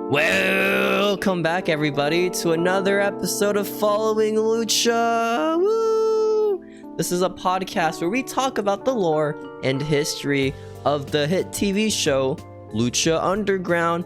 Welcome back, everybody, to another episode of Following Lucha. Woo! This is a podcast where we talk about the lore and history of the hit TV show Lucha Underground.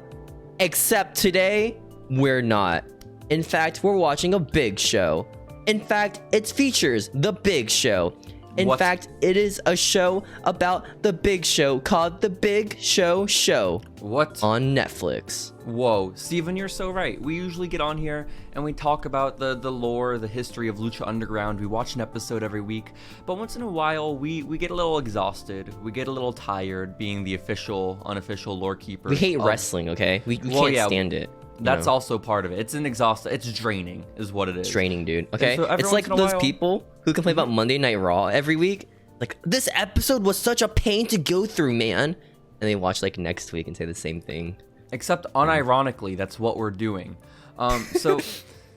Except today, we're not. In fact, we're watching a big show. In fact, it features the Big Show. In fact, it is a show about the Big Show called The Big Show Show. What? On Netflix. Whoa, Steven, you're so right. We usually get on here and we talk about the lore, the history of Lucha Underground. We watch an episode every week. But once in a while, we get a little exhausted. We get a little tired being the official, unofficial lore keepers. We hate wrestling, okay? We can't stand it. That's also part of it. It's it's draining, is what it is. It's draining, dude. Okay, so it's like those people who complain about Monday Night Raw every week. Like, this episode was such a pain to go through, man. And they watch like next week and say the same thing. Except unironically, that's what we're doing. So,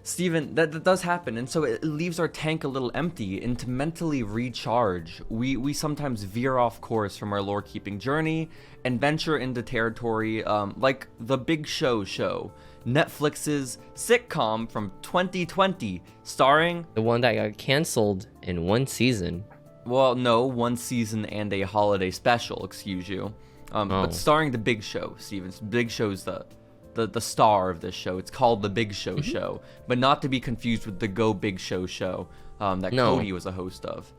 Steven, that does happen, and so it leaves our tank a little empty. And to mentally recharge, we sometimes veer off course from our lore keeping journey and venture into territory like the Big Show Show, Netflix's sitcom from 2020, starring the one that got canceled in one season. Well, no, one season and a holiday special, excuse you. But starring the Big Show, Steven. Big Show's the star of this show. It's called the Big Show Show, but not to be confused with the Go Big Show show that Cody was a host of.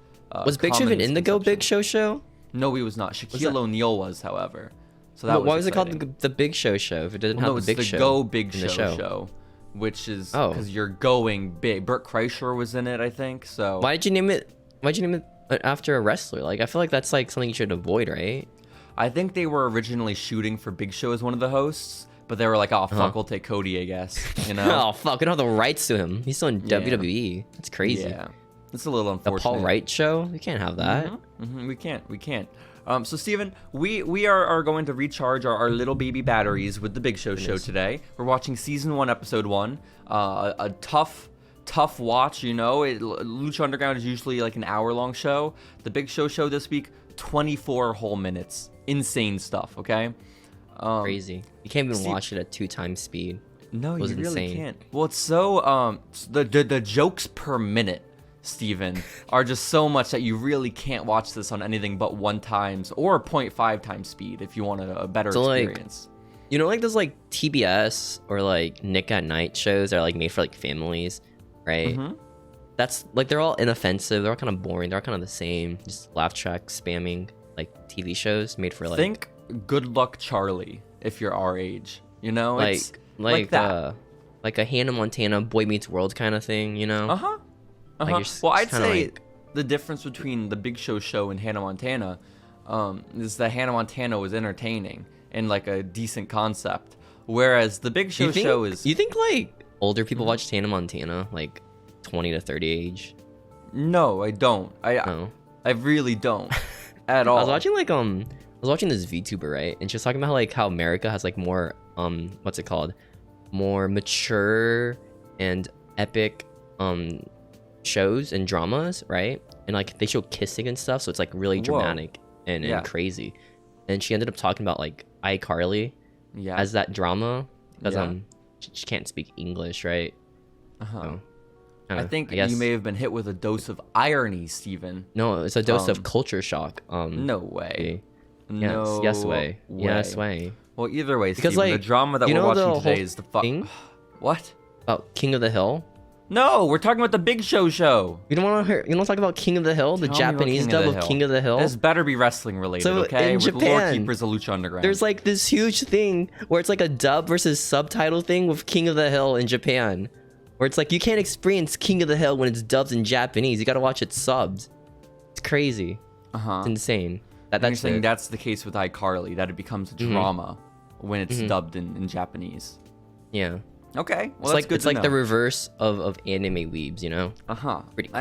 Was Big Show even in the Go Big Show show? No, he was not. Shaquille O'Neal was, however. So that why was it called the Big Show Show if it didn't have the Big Show? No, it's the Go Big Show show, which is because you're going big. Burt Kreischer was in it, I think. So why'd you name it after a wrestler? Like, I feel like that's like something you should avoid, right? I think they were originally shooting for Big Show as one of the hosts, but they were like, "Oh fuck, we'll take Cody, I guess." You know? Oh fuck, we don't have the rights to him. He's still in WWE. That's crazy. Yeah, it's a little unfortunate. The Paul Wright show? We can't have that. We can't. So Steven, we are going to recharge our little baby batteries with the Big Show show today. We're watching season 1, episode 1. A tough watch, you know. Lucha Underground is usually like an hour-long show. The Big Show show this week, 24 whole minutes. Insane stuff, okay? Crazy. You can't even watch it at 2x speed. No, you really can't. Well, it's so the jokes per minute, Steven, are just so much that you really can't watch this on anything but 1x or 0.5x speed if you want a better experience. Like, you know, like those like TBS or like Nick at Night shows that are like made for like families, right? That's like, they're all inoffensive. They're all kind of boring. They're all kind of the same. Just laugh track spamming like TV shows made for like. Think Good Luck Charlie if you're our age. You know, like that. Like a Hannah Montana Boy Meets World kind of thing. You know. Like well, I'd say the difference between the Big Show show and Hannah Montana is that Hannah Montana was entertaining and like a decent concept, whereas the Big Show show is. You think like older people watched Hannah Montana, like 20 to 30 age? No, I don't. I really don't at all. I was watching this VTuber, right, and she was talking about how America has like more what's it called, more mature and epic shows and dramas, right? And like they show kissing and stuff, so it's like really dramatic and crazy. And she ended up talking about like iCarly as that drama because she can't speak English, right? So, I think you may have been hit with a dose of irony, Steven. No, it's a dose of culture shock. No way. Yes way. Well, either way, because Steven, the drama that we're watching today is the fuck. What? About King of the Hill? No, we're talking about the Big Show show. You don't want to hear? You don't talk about King of the Hill, the Japanese dub of King of the Hill. This better be wrestling related, so okay? In We're Japan, lore keepers of Lucha Underground. There's like this huge thing where it's like a dub versus subtitle thing with King of the Hill in Japan, where it's like you can't experience King of the Hill when it's dubbed in Japanese. You gotta watch it subbed. It's crazy. It's insane. You're saying that's the case with iCarly, that it becomes a drama when it's dubbed in Japanese. Yeah. Okay, well, it's like the reverse of anime weebs, you know? Pretty cool.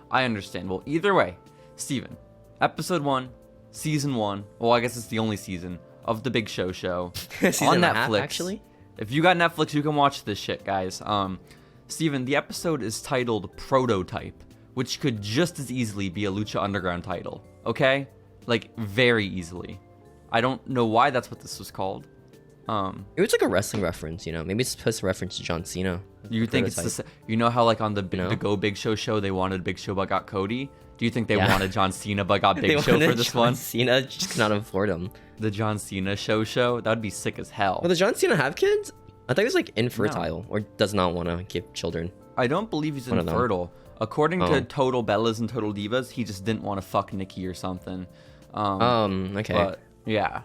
I understand. Well, either way, Steven, episode 1, season 1, well, I guess it's the only season of the Big Show show on Netflix. Actually? If you got Netflix, you can watch this shit, guys. Steven, the episode is titled Prototype, which could just as easily be a Lucha Underground title, okay? Like, very easily. I don't know why that's what this was called. It was like a wrestling reference, you know. Maybe it's supposed to reference to John Cena. You think it's you know how like on the Go Big Show they wanted Big Show but got Cody? Do you think they wanted John Cena but got Big Show for this one? Cena just could not afford him. The John Cena show? That'd be sick as hell. Well, does John Cena have kids? I thought he was like infertile or does not want to give children. I don't believe he's infertile. According to Total Bellas and Total Divas, he just didn't want to fuck Nikki or something. Okay. But yeah.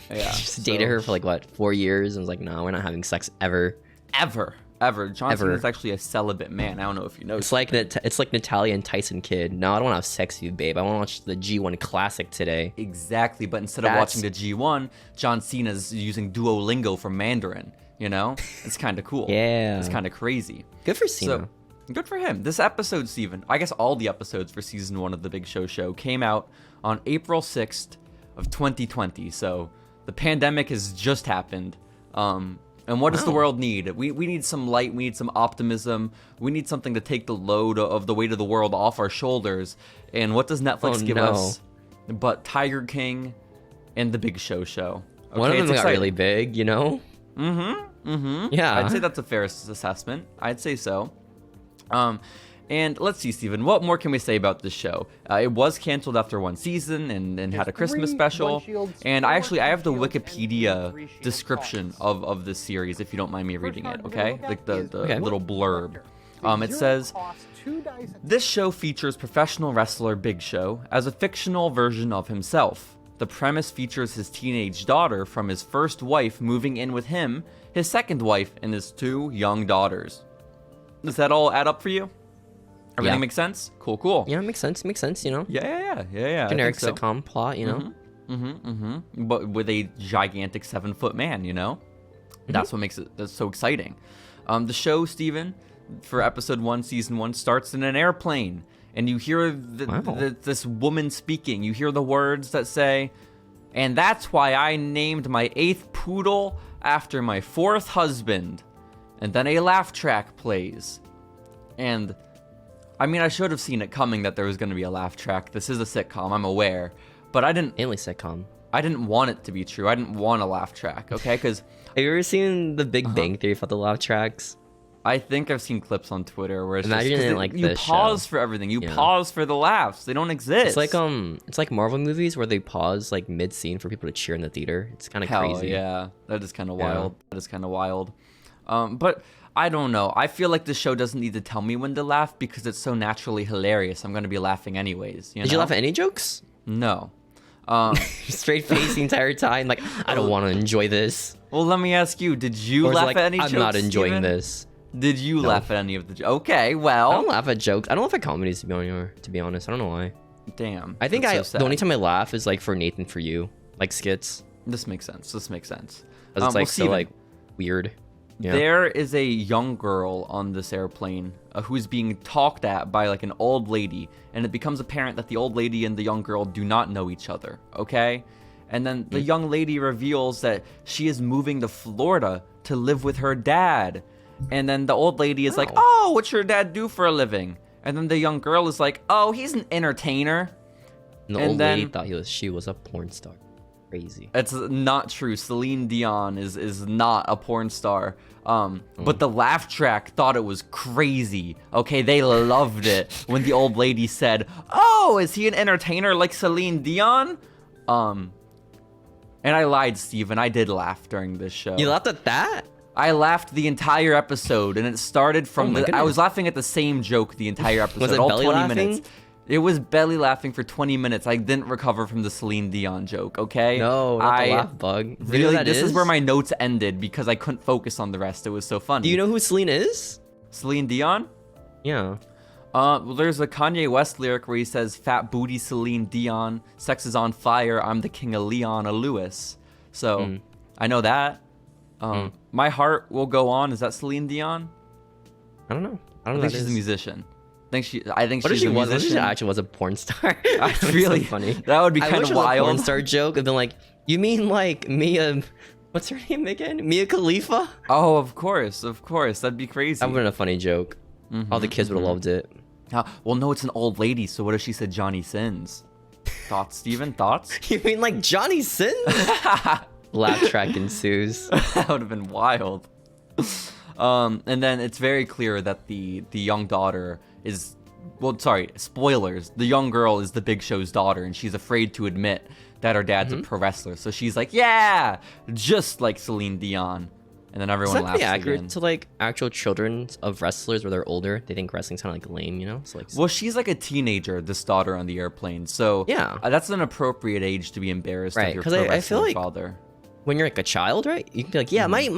Just dated her for like what, 4 years and was like, no, we're not having sex ever. John Cena's actually a celibate man. I don't know if you know. It's like Natalia and Tyson Kidd. No, I don't want to have sex with you, babe. I want to watch the G1 Classic today. Exactly, but instead of watching the G1, John Cena's using Duolingo for Mandarin. You know, it's kind of cool. Yeah, it's kind of crazy. Good for Cena. So, good for him. This episode, Steven, I guess all the episodes for season 1 of the Big Show came out on April 6th of 2020. So the pandemic has just happened. And what does the world need? We need some light. We need some optimism. We need something to take the load of the weight of the world off our shoulders. And what does Netflix give us? But Tiger King and the Big Show. Okay, one of them got really big, you know? Yeah. I'd say that's a fair assessment. I'd say so. And let's see, Steven, what more can we say about this show? It was canceled after 1 season and had a Christmas special. And I have the Wikipedia description of this series, if you don't mind me reading it, okay? Like the little blurb. It says, this show features professional wrestler Big Show as a fictional version of himself. The premise features his teenage daughter from his first wife moving in with him, his second wife, and his 2 young daughters. Does that all add up for you? Everything makes sense? Cool. Yeah, it makes sense, you know? Yeah. Generic sitcom plot, you know? But with a gigantic 7-foot man, you know? That's what makes it so exciting. The show, Steven, for episode 1, season 1, starts in an airplane. And you hear this woman speaking. You hear the words that say, and that's why I named my 8th poodle after my 4th husband. And then a laugh track plays. And I mean, I should have seen it coming that there was going to be a laugh track. This is a sitcom, I'm aware. But I didn't... Mainly sitcom. I didn't want it to be true. I didn't want a laugh track, okay? Because... Have you ever seen The Big Bang Theory for the laugh tracks? I think I've seen clips on Twitter where it's you pause for everything. You pause for the laughs. They don't exist. It's like Marvel movies where they pause like mid-scene for people to cheer in the theater. It's kind of crazy. Yeah. That is kind of wild. That is kind of wild. But... I don't know. I feel like the show doesn't need to tell me when to laugh because it's so naturally hilarious. I'm going to be laughing anyways. Did you laugh at any jokes? No. Straight face the entire time. Like, I don't want to enjoy this. Well, let me ask you. Did you laugh at any jokes, I'm not enjoying Steven? This. Did you laugh at any of the jokes? Okay, well. I don't laugh at jokes. I don't laugh at comedies, to be honest. I don't know why. Damn. I think the only time I laugh is like for Nathan For You. Like skits. This makes sense. Because it's like so like weird. Yeah. There is a young girl on this airplane who's being talked at by like an old lady, and it becomes apparent that the old lady and the young girl do not know each other, okay? And then the young lady reveals that she is moving to Florida to live with her dad. And then the old lady is like, oh, what's your dad do for a living? And then the young girl is like, oh, he's an entertainer. And the old lady thought she was a porn star. Crazy. It's not true. Celine Dion is not a porn star. But the laugh track thought it was crazy. Okay, they loved it when the old lady said, "Oh, is he an entertainer like Celine Dion?" And I lied, Steven. I did laugh during this show. You laughed at that? I laughed the entire episode, and it started from I was laughing at the same joke the entire episode. Was it all belly 20 laughing? minutes. It was belly laughing for 20 minutes. I didn't recover from the Celine Dion joke, okay? No, not the laugh bug. Really, this is where my notes ended because I couldn't focus on the rest. It was so funny. Do you know who Celine is? Celine Dion? Yeah. Well, there's a Kanye West lyric where he says, "Fat booty Celine Dion, sex is on fire, I'm the king of Leon, a Lewis." So, I know that. My heart will go on. Is that Celine Dion? I don't know. I think she's a musician. I think she's a musician. What if she actually was a porn star? Really so funny. That would be kind of wild. A porn star joke and been like, you mean like Mia? What's her name again? Mia Khalifa? Oh, of course. That'd be crazy. That would have been a funny joke. All the kids would have loved it. Well, no, it's an old lady. So what if she said Johnny Sins? Thoughts, Steven? Thoughts? You mean like Johnny Sins? Laugh track ensues. That would have been wild. And then it's very clear that the young daughter is, well, sorry, spoilers. The young girl is the Big Show's daughter, and she's afraid to admit that her dad's a pro wrestler. So she's like, yeah, just like Celine Dion. And then everyone laughs again. Is that pretty accurate to like actual children of wrestlers where they're older? They think wrestling's kind of like lame, you know? It's like, well, she's like a teenager, this daughter on the airplane. So yeah, that's an appropriate age to be embarrassed of your pro I feel like father. When you're like a child, right? You can be like, yeah, my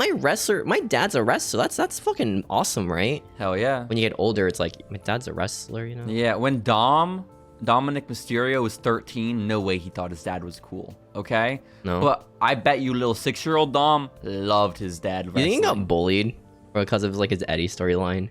dad's a wrestler. That's fucking awesome, right? Hell yeah. When you get older, it's like, my dad's a wrestler, you know? Yeah, when Dominic Mysterio was 13, no way he thought his dad was cool, okay? No. But I bet you little 6-year-old Dom loved his dad wrestling. You think he got bullied because of like his Eddie storyline?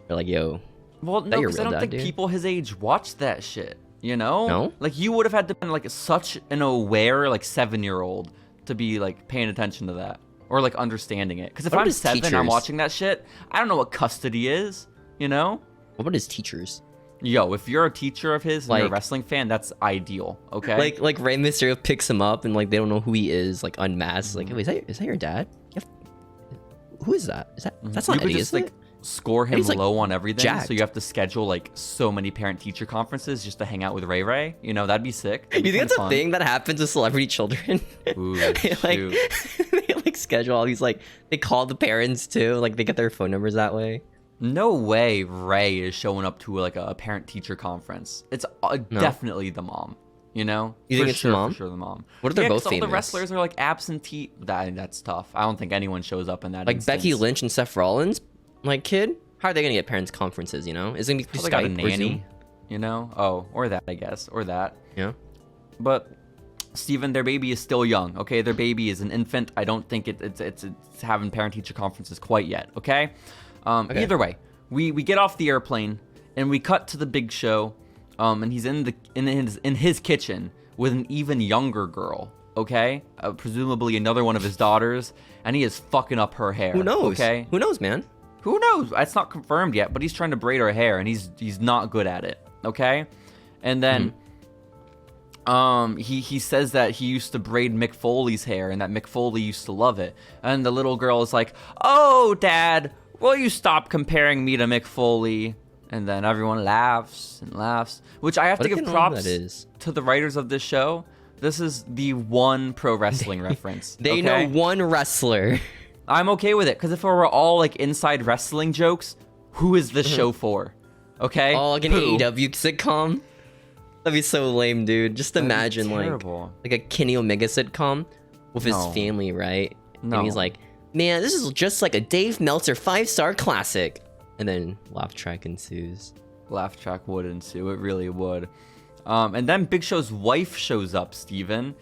They're like, yo, well, no, because I don't think people his age watched that shit, you know? No? Like, you would have had to be like such an aware, like, 7-year-old to be like paying attention to that or like understanding it. Because if I'm 7 and I'm watching that shit, I don't know what custody is, you know? What about his teachers? Yo, if you're a teacher of his and you're a wrestling fan, that's ideal, okay? Like Rey Mysterio picks him up and like they don't know who he is, like unmasked. Like, wait, is that your dad? Who is that? That's not Eddie, is it? Score him low on everything, jacked. So you have to schedule like so many parent-teacher conferences just to hang out with Ray. You know, that'd be sick. You think that's a thing that happens with celebrity children? Ooh, they like schedule all these, like they call the parents too, like they get their phone numbers that way. No way Ray is showing up to like a parent-teacher conference. It's definitely the mom. You know, you think it's the mom? For sure, the mom. What if they're both famous? All the wrestlers are like absentee. That's tough. I don't think anyone shows up in that. Like instance. Becky Lynch and Seth Rollins, like kid. How are they gonna get parents' conferences? You know, is it gonna be Skype got a nanny? You know, or that, I guess, or that. Yeah. But Steven, their baby is still young. Okay, their baby is an infant. I don't think it's having parent-teacher conferences quite yet. Okay. Either way, we get off the airplane and we cut to the Big Show. And he's in his kitchen with an even younger girl, okay? Presumably another one of his daughters, and he is fucking up her hair. Who knows? Okay? Who knows, man? Who knows? It's not confirmed yet, but he's trying to braid her hair, and he's not good at it, okay? And then he says that he used to braid Mick Foley's hair, and that Mick Foley used to love it. And the little girl is like, "Oh, Dad, will you stop comparing me to Mick Foley?" And then everyone laughs and laughs, which I have to give props to the writers of this show. This is the one pro wrestling reference. They know one wrestler. I'm okay with it, because if it were all like inside wrestling jokes, who is this show for? Okay? Oh, like an AEW sitcom? That'd be so lame, dude. Just imagine like a Kenny Omega sitcom with his family, right? No. And he's like, man, this is just like a Dave Meltzer 5-star classic. And then laugh track ensues. Laugh track would ensue. It really would. And then Big Show's wife shows up, Steven.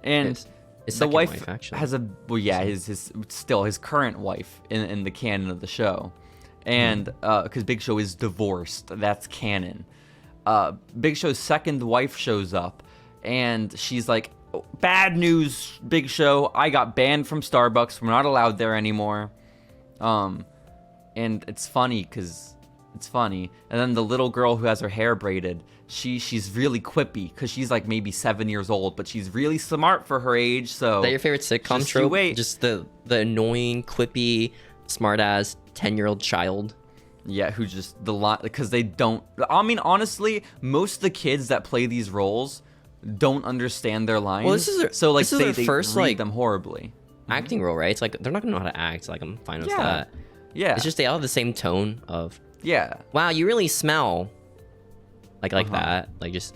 And the wife has his current wife in the canon of the show. And because Big Show is divorced, that's canon. Big Show's second wife shows up, and she's like, "Bad news, Big Show. I got banned from Starbucks. We're not allowed there anymore." And it's funny because it's funny. And then the little girl who has her hair braided, she's really quippy because she's like maybe 7 years old, but she's really smart for her age. So is that your favorite sitcom trope? Just the annoying, quippy, smart-ass 10-year-old child? Yeah, who just because they don't. I mean, honestly, most of the kids that play these roles don't understand their lines. Well, this is their first read them horribly. Acting role, right? It's like they're not gonna know how to act. Like I'm fine with that. Yeah. It's just they all have the same tone of, wow, you really smell like that. Like just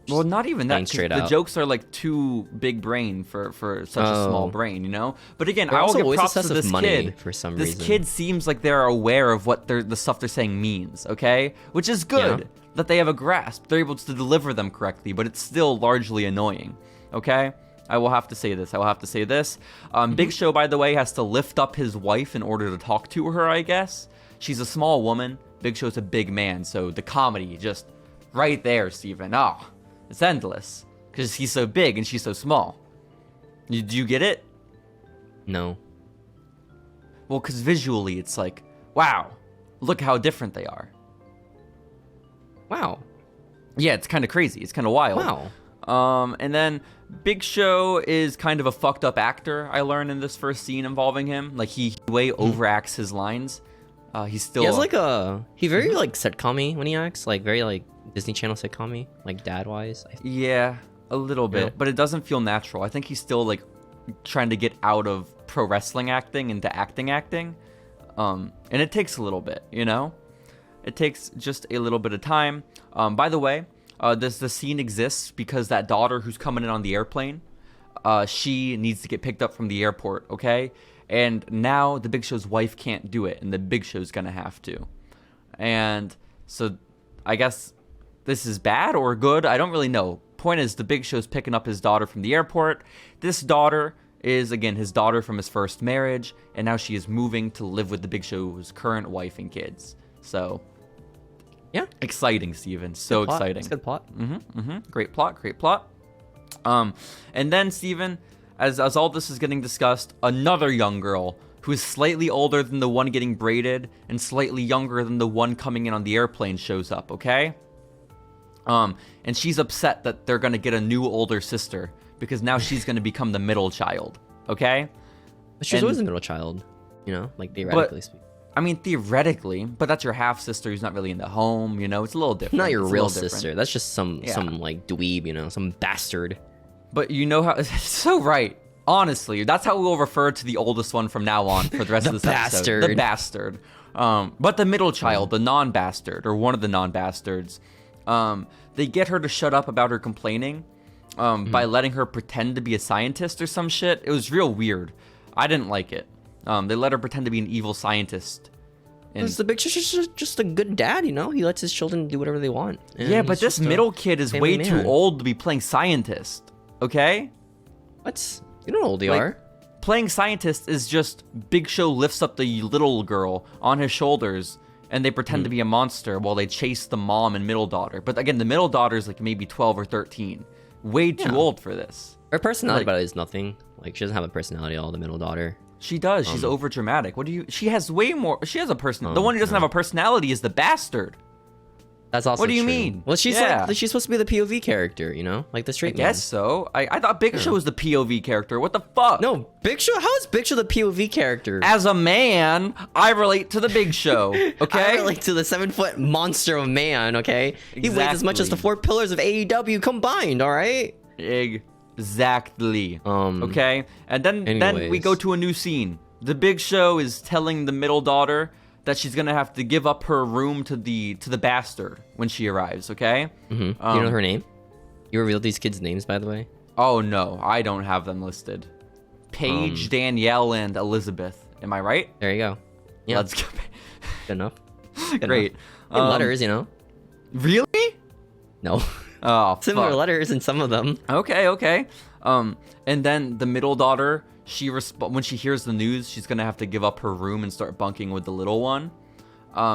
well, not even that. Straight the out. Jokes are like too big brain for such a small brain, you know? But again, I will give props to this kid. For some reason. This kid seems like they're aware of what the stuff they're saying means, okay? Which is good that they have a grasp. They're able to deliver them correctly, but it's still largely annoying, okay? I will have to say this. Big Show, by the way, has to lift up his wife in order to talk to her, I guess. She's a small woman. Big Show's a big man, so the comedy just right there, Steven. Oh, it's endless. Because he's so big and she's so small. Do you get it? No. Well, because visually it's like, wow, look how different they are. Wow. Yeah, it's kind of crazy. It's kind of wild. Wow. And then Big Show is kind of a fucked up actor, I learned in this first scene involving him. Like, he way overacts his lines. He's still... He has like he very like sitcom-y when he acts, like very like Disney Channel sitcom-y, like dad-wise. Yeah, a little bit, but it doesn't feel natural. I think he's still like trying to get out of pro wrestling acting into acting. And it takes a little bit, you know? It takes just a little bit of time. By the way, the scene exists because that daughter who's coming in on the airplane, she needs to get picked up from the airport, okay? And now the Big Show's wife can't do it, and the Big Show's gonna have to. And so I guess this is bad or good, I don't really know. Point is, the Big Show's picking up his daughter from the airport. This daughter is, again, his daughter from his first marriage, and now she is moving to live with the Big Show's current wife and kids. So, yeah. Exciting, Steven. So exciting. It's a good plot. Great plot. And then, Steven, as all this is getting discussed, another young girl who is slightly older than the one getting braided and slightly younger than the one coming in on the airplane shows up, okay? And she's upset that they're going to get a new older sister because now she's going to become the middle child, okay? But she's always the middle child, you know, like theoretically speaking. I mean, theoretically, but that's your half sister who's not really in the home, you know? It's a little different. Not your real sister. That's just some like dweeb, you know, some bastard. But you know how... So right. Honestly, that's how we will refer to the oldest one from now on for the rest of this episode. The bastard. But the middle child, the non-bastard, or one of the non-bastards, they get her to shut up about her complaining by letting her pretend to be a scientist or some shit. It was real weird. I didn't like it. They let her pretend to be an evil scientist. Because the Big Show's just a good dad, you know? He lets his children do whatever they want. Yeah, but this middle kid is way too old to be playing scientist. Okay? What? You know how old they are. Playing scientist is just Big Show lifts up the little girl on his shoulders and they pretend to be a monster while they chase the mom and middle daughter. But again, the middle daughter is like maybe 12 or 13. Way too old for this. Her personality about it is nothing. Like, she doesn't have a personality at all, the middle daughter. She does. She's over dramatic. She has way more. She has a person. The one who doesn't have a personality is the bastard. That's also What do you true. mean? Well, she's like, she's supposed to be the POV character, you know? Like the straight man. I guess so. I thought Big Show was the POV character. What the fuck? No, Big Show? How is Big Show the POV character? As a man, I relate to the Big Show, okay? I relate to the 7-foot monster of a man, okay? He weighs as much as the 4 pillars of AEW combined, all right? Exactly. Okay? And then we go to a new scene. The Big Show is telling the middle daughter that she's gonna have to give up her room to the bastard when she arrives, okay? You know her name? You revealed these kids' names, by the way? Oh, no. I don't have them listed. Paige, Danielle, and Elizabeth. Am I right? There you go. Yeah. Let's go. Good enough. Great. In letters, you know? Really? No. Oh, Similar letters in some of them. Okay. And then the middle daughter... when she hears the news, she's gonna have to give up her room and start bunking with the little one.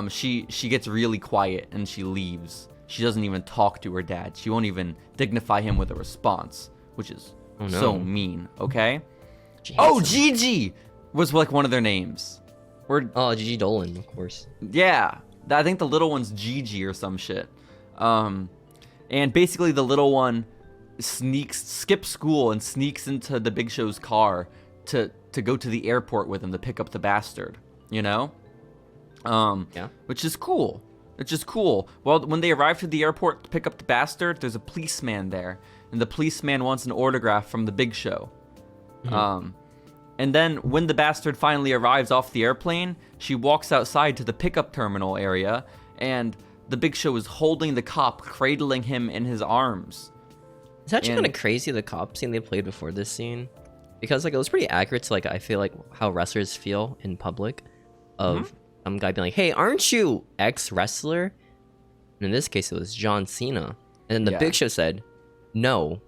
She gets really quiet and she leaves. She doesn't even talk to her dad. She won't even dignify him with a response, which is so mean. Okay. Gigi was like one of their names. Gigi Dolan, of course. Yeah, I think the little one's Gigi or some shit. And basically the little one skips school and sneaks into the Big Show's car to go to the airport with him to pick up the bastard, you know? Which is cool. Well, when they arrive to the airport to pick up the bastard, there's a policeman there, and the policeman wants an autograph from the Big Show. And then when the bastard finally arrives off the airplane, she walks outside to the pickup terminal area, and the Big Show is holding the cop, cradling him in his arms. It's actually kind of crazy, the cop scene they played before this scene, because like it was pretty accurate to like I feel like how wrestlers feel in public, of some guy being like, "Hey, aren't you ex-wrestler?" And in this case, it was John Cena, and then the Big Show said, "No,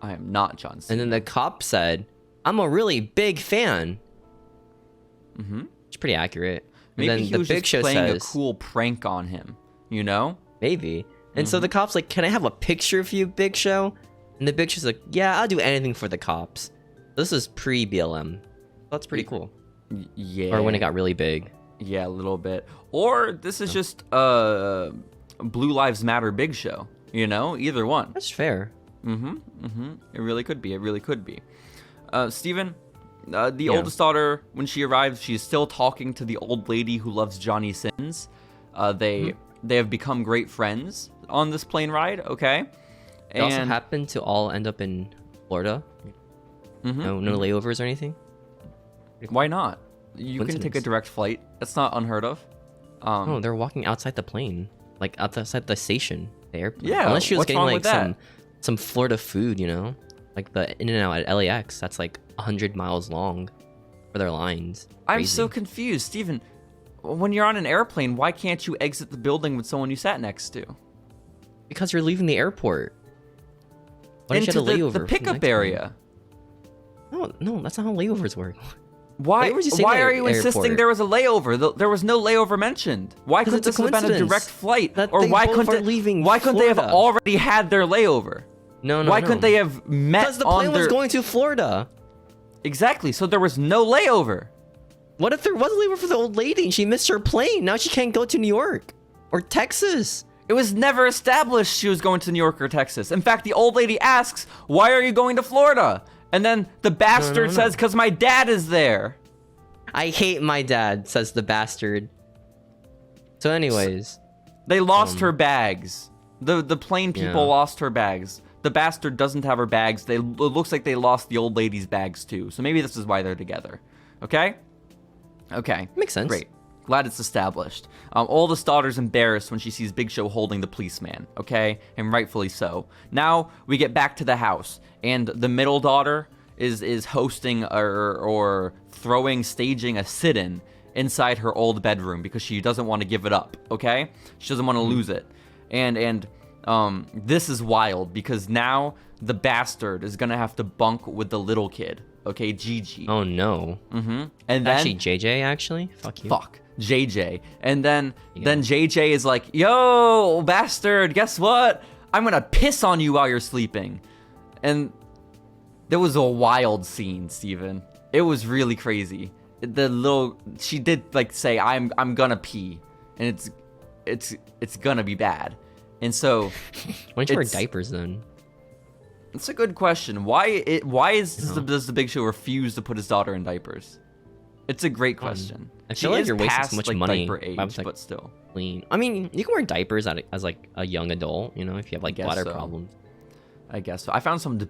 I am not John Cena." And then the cop said, "I'm a really big fan." It's pretty accurate. Maybe and then he the was Big just Show playing says, a cool prank on him, you know? Maybe. And so the cop's like, "Can I have a picture of you, Big Show?" And the Big Show's like, "Yeah, I'll do anything for the cops." This is pre-BLM. That's pretty cool. Yeah. Or when it got really big. Yeah, a little bit. Or this is just Blue Lives Matter Big Show, you know? Either one. That's fair. It really could be. It really could be. Steven, the oldest daughter, when she arrives, she's still talking to the old lady who loves Johnny Sins. They have become great friends on this plane ride, okay? They also happen to all end up in Florida. No layovers or anything? Why not? You can take a direct flight. That's not unheard of. No, they're walking outside the plane. Like, outside the station, the airplane. Yeah, unless she was what's getting, wrong like, with that? some Florida food, you know? Like the In-N-Out at LAX. That's, like, 100 miles long for their lines. I'm Crazy. so confused. Steven, when you're on an airplane, why can't you exit the building with someone you sat next to? Because you're leaving the airport. Why did you Into have a layover the pickup area. No, that's not how layovers work. Why are you insisting airport? there was a layover? There was no layover mentioned. Why couldn't this have been a direct flight? Or why couldn't they have already had their layover? No. Why couldn't they have met because the plane was going to Florida. Exactly, so there was no layover. What if there was a layover for the old lady and she missed her plane? Now she can't go to New York or Texas. It was never established she was going to New York or Texas. In fact, the old lady asks, "Why are you going to Florida?" And then the bastard says, "'Cause my dad is there." I hate my dad, says the bastard. So anyways. They lost her bags. The plane people lost her bags. The bastard doesn't have her bags. It looks like they lost the old lady's bags too. So maybe this is why they're together. Okay? Okay. Makes sense. Great. Glad it's established. Oldest daughter's embarrassed when she sees Big Show holding the policeman, okay? And rightfully so. Now, we get back to the house, and the middle daughter is hosting or staging a sit-in inside her old bedroom because she doesn't want to give it up, okay? She doesn't want to lose it. And this is wild because now the bastard is going to have to bunk with the little kid, okay? Gigi. Oh, no. And then... Actually, JJ, actually? Fuck you. Fuck. JJ. And then JJ is like, "Yo, bastard, guess what? I'm gonna piss on you while you're sleeping." And there was a wild scene, Steven. It was really crazy. She did like say, I'm gonna pee, and it's gonna be bad. And so why don't you wear diapers then? It's a good question. Does the Big Show refuse to put his daughter in diapers? It's a great question. I feel like you're wasting so much money. Diaper age, but still. Clean. I mean, you can wear diapers as like a young adult, you know, if you have like bladder problems. I guess so. I found some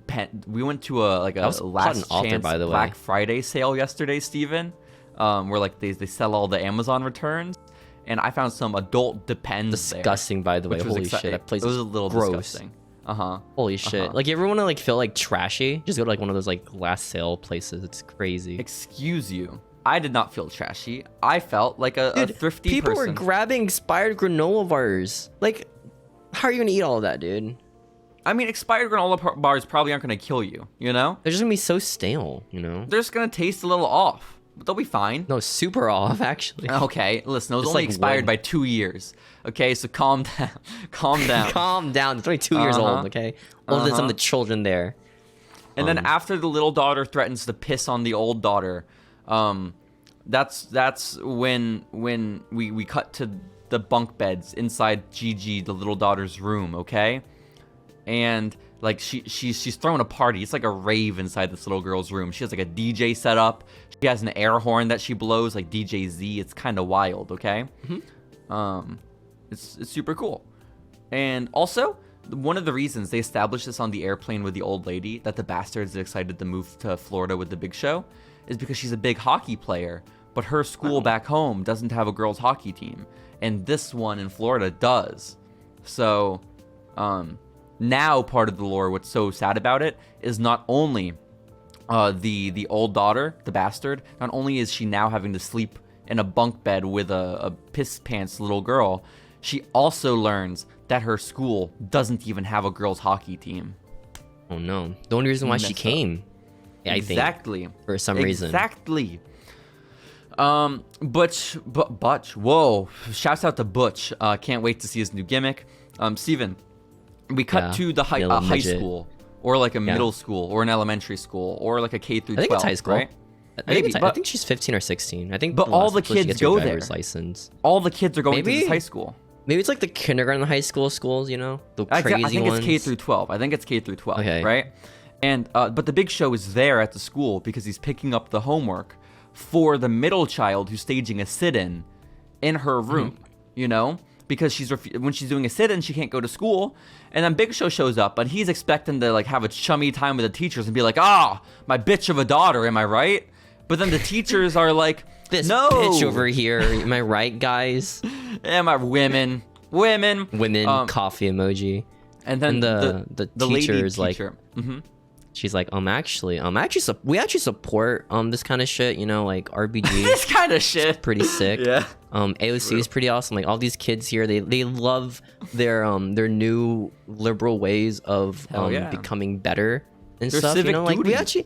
we went to a last chance Black Friday sale yesterday, Steven, where like they sell all the Amazon returns, and I found some adult Depends. Disgusting, by the way. Holy shit, that place was a little gross. Disgusting. Holy shit. Like, you ever want to like feel like trashy? Just go to like one of those like last sale places. It's crazy. Excuse you. I did not feel trashy. I felt like a thrifty people person. Were grabbing expired granola bars. Like, how are you gonna eat all of that, dude? I mean, expired granola bars probably aren't gonna kill you, you know? They're just gonna be so stale, you know? They're just gonna taste a little off, but they'll be fine. No, super off, actually. Okay, listen, it was only like expired by 2 years. Okay, so calm down. Calm down. Calm down. It's only 2 years old, okay? Older than some of the children there. And then after the little daughter threatens to piss on the old daughter, that's when we cut to the bunk beds inside Gigi, the little daughter's room, okay? And like she's throwing a party. It's like a rave inside this little girl's room. She has like a DJ set up. She has an air horn that she blows, like DJ Z. It's kind of wild, okay? It's super cool. And also, one of the reasons they established this on the airplane with the old lady, that the bastard is excited to move to Florida with the Big Show, is because she's a big hockey player, but her school back home doesn't have a girls hockey team, and this one in Florida does. So now part of the lore, what's so sad about it, is not only the old daughter, the bastard, not only is she now having to sleep in a bunk bed with a piss pants little girl, she also learns that her school doesn't even have a girls hockey team. Oh no. The only reason why she came, I think. Exactly. For some reason. Exactly. Butch, whoa. Shouts out to Butch. Can't wait to see his new gimmick. Steven, we cut to the high school, or like a middle school, or an elementary school, or like a K through 12. I think it's high school. Right? I think she's 15 or 16. I think. But all the kids go there. License. All the kids are going to this high school. Maybe it's like the kindergarten, high school schools, you know, the I crazy think ones. it's K through 12. I think it's K through 12. Okay. Right. And but the Big Show is there at the school because he's picking up the homework for the middle child who's staging a sit-in in her room. You know, because when she's doing a sit-in, she can't go to school. And then Big Show shows up, but he's expecting to like have a chummy time with the teachers and be like, my bitch of a daughter, am I right? But then the teachers are like, This no, bitch over here. Am I right, guys? Am I women, coffee emoji. and then the teacher's like, teacher. she's like, we actually support this kind of shit, you know, like RBG. This kind of shit. Pretty sick. Yeah. AOC is pretty awesome. Like all these kids here, they love their new liberal ways of becoming better and Their stuff. You civic know, like duty.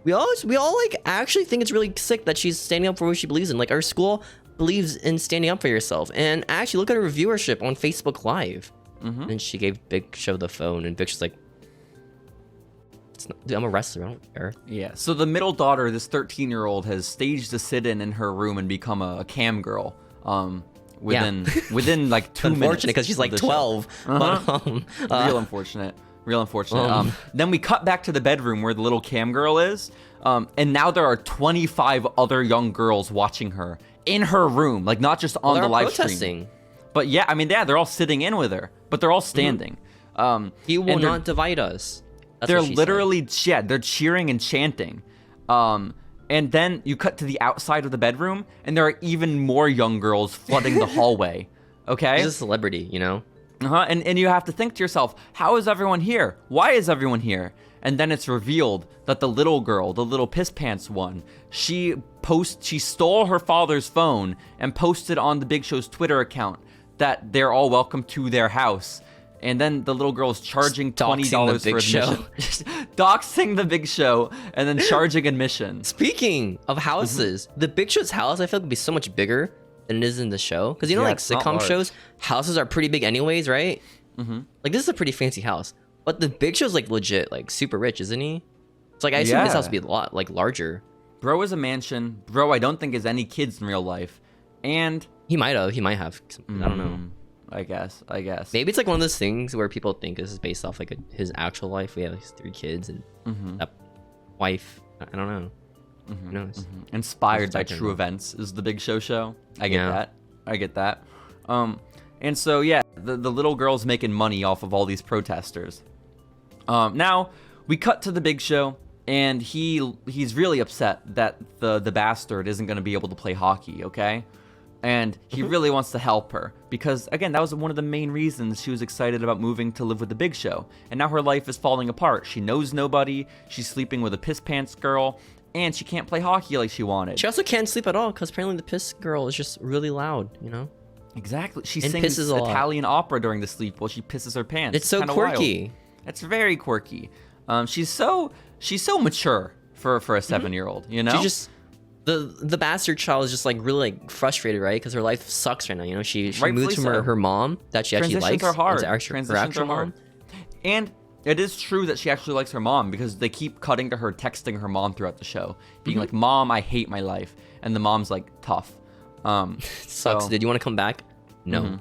we all like actually think it's really sick that she's standing up for what she believes in. Like our school believes in standing up for yourself. And actually look at her viewership on Facebook Live. And she gave Big Show the phone, and Big Show's like, dude, I'm a wrestler. I don't care. Yeah. So the middle daughter, this 13-year-old, has staged a sit-in in her room and become a cam girl. Within like 2 minutes. Unfortunate because she's like 12. But, Real unfortunate. Then we cut back to the bedroom where the little cam girl is. And now there are 25 other young girls watching her in her room, like not just on the live protesting. stream. But yeah, I mean, they're all sitting in with her, but they're all standing. He will not divide us. That's They're what she literally, they're cheering and chanting. And then you cut to the outside of the bedroom, and there are even more young girls flooding the hallway. Okay? She's a celebrity, you know? And you have to think to yourself, how is everyone here? Why is everyone here? And then it's revealed that the little girl, the little piss pants one, she stole her father's phone and posted on the Big Show's Twitter account that they're all welcome to their house. And then the little girl is charging $20 for admission. Doxing the Big Show and then charging admission. Speaking of houses, the Big Show's house I feel like would be so much bigger than it is in the show. Because you know, like sitcom shows, houses are pretty big anyways, right? Like this is a pretty fancy house. But the Big Show's like legit, like super rich, isn't he? It's like I assume his house would be a lot like larger. Bro is a mansion. Bro, I don't think has any kids in real life. And he might have. I don't know. I guess. Maybe it's like one of those things where people think this is based off like his actual life. We have like 3 kids and that wife. I don't know. Who knows? Inspired by true events is the Big Show. I get that. And so yeah, the little girl's making money off of all these protesters. Now we cut to the Big Show, and he's really upset that the bastard isn't going to be able to play hockey. Okay. And he really wants to help her because, again, that was one of the main reasons she was excited about moving to live with the Big Show. And now her life is falling apart. She knows nobody. She's sleeping with a piss pants girl, and she can't play hockey like she wanted. She also can't sleep at all because apparently the piss girl is just really loud, you know? Exactly. She sings Italian opera during the sleep while she pisses her pants. It's so quirky. Wild. It's very quirky. She's so mature for a 7-year-old, you know? She just... The bastard child is just like really like frustrated, right? Because her life sucks right now. You know, she moved from her mom that she actually likes. Transitions are hard. Her actual mom. And it is true that she actually likes her mom because they keep cutting to her texting her mom throughout the show, being like, "Mom, I hate my life," and the mom's like, "Tough." Sucks. Did you want to come back? No.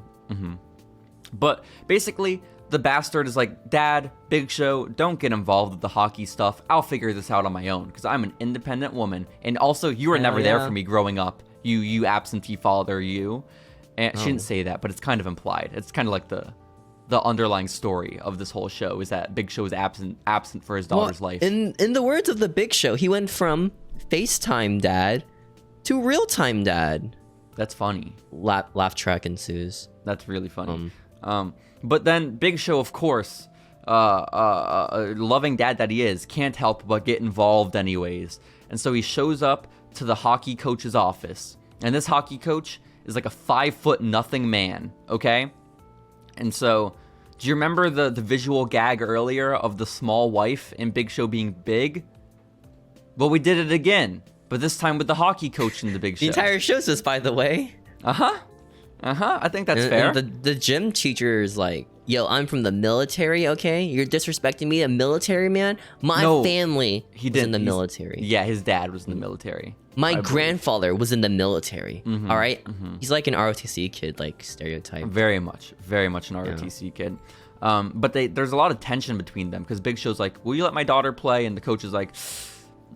But basically, the bastard is like, "Dad, Big Show, don't get involved with the hockey stuff. I'll figure this out on my own because I'm an independent woman. And also, you were never there for me growing up. You absentee father, you." And she didn't say that, but it's kind of implied. It's kind of like the underlying story of this whole show is that Big Show is absent for his daughter's life. In the words of the Big Show, he went from FaceTime dad to real-time dad. That's funny. Laugh track ensues. That's really funny. But then Big Show, of course, loving dad that he is, can't help but get involved anyways. And so he shows up to the hockey coach's office. And this hockey coach is like a 5'0" man, okay? And so, do you remember the visual gag earlier of the small wife in Big Show being big? Well, we did it again, but this time with the hockey coach in the Big Show. The entire show's this, by the way. I think that's fair. The gym teacher is like yo, I'm from the military, okay? You're disrespecting me, a military man? My family was in the military. Yeah, his dad was in the military. My grandfather was in the military, all right? He's like an ROTC kid, like stereotype. Very much an ROTC kid. But there's a lot of tension between them because Big Show's like, will you let my daughter play? And the coach is like,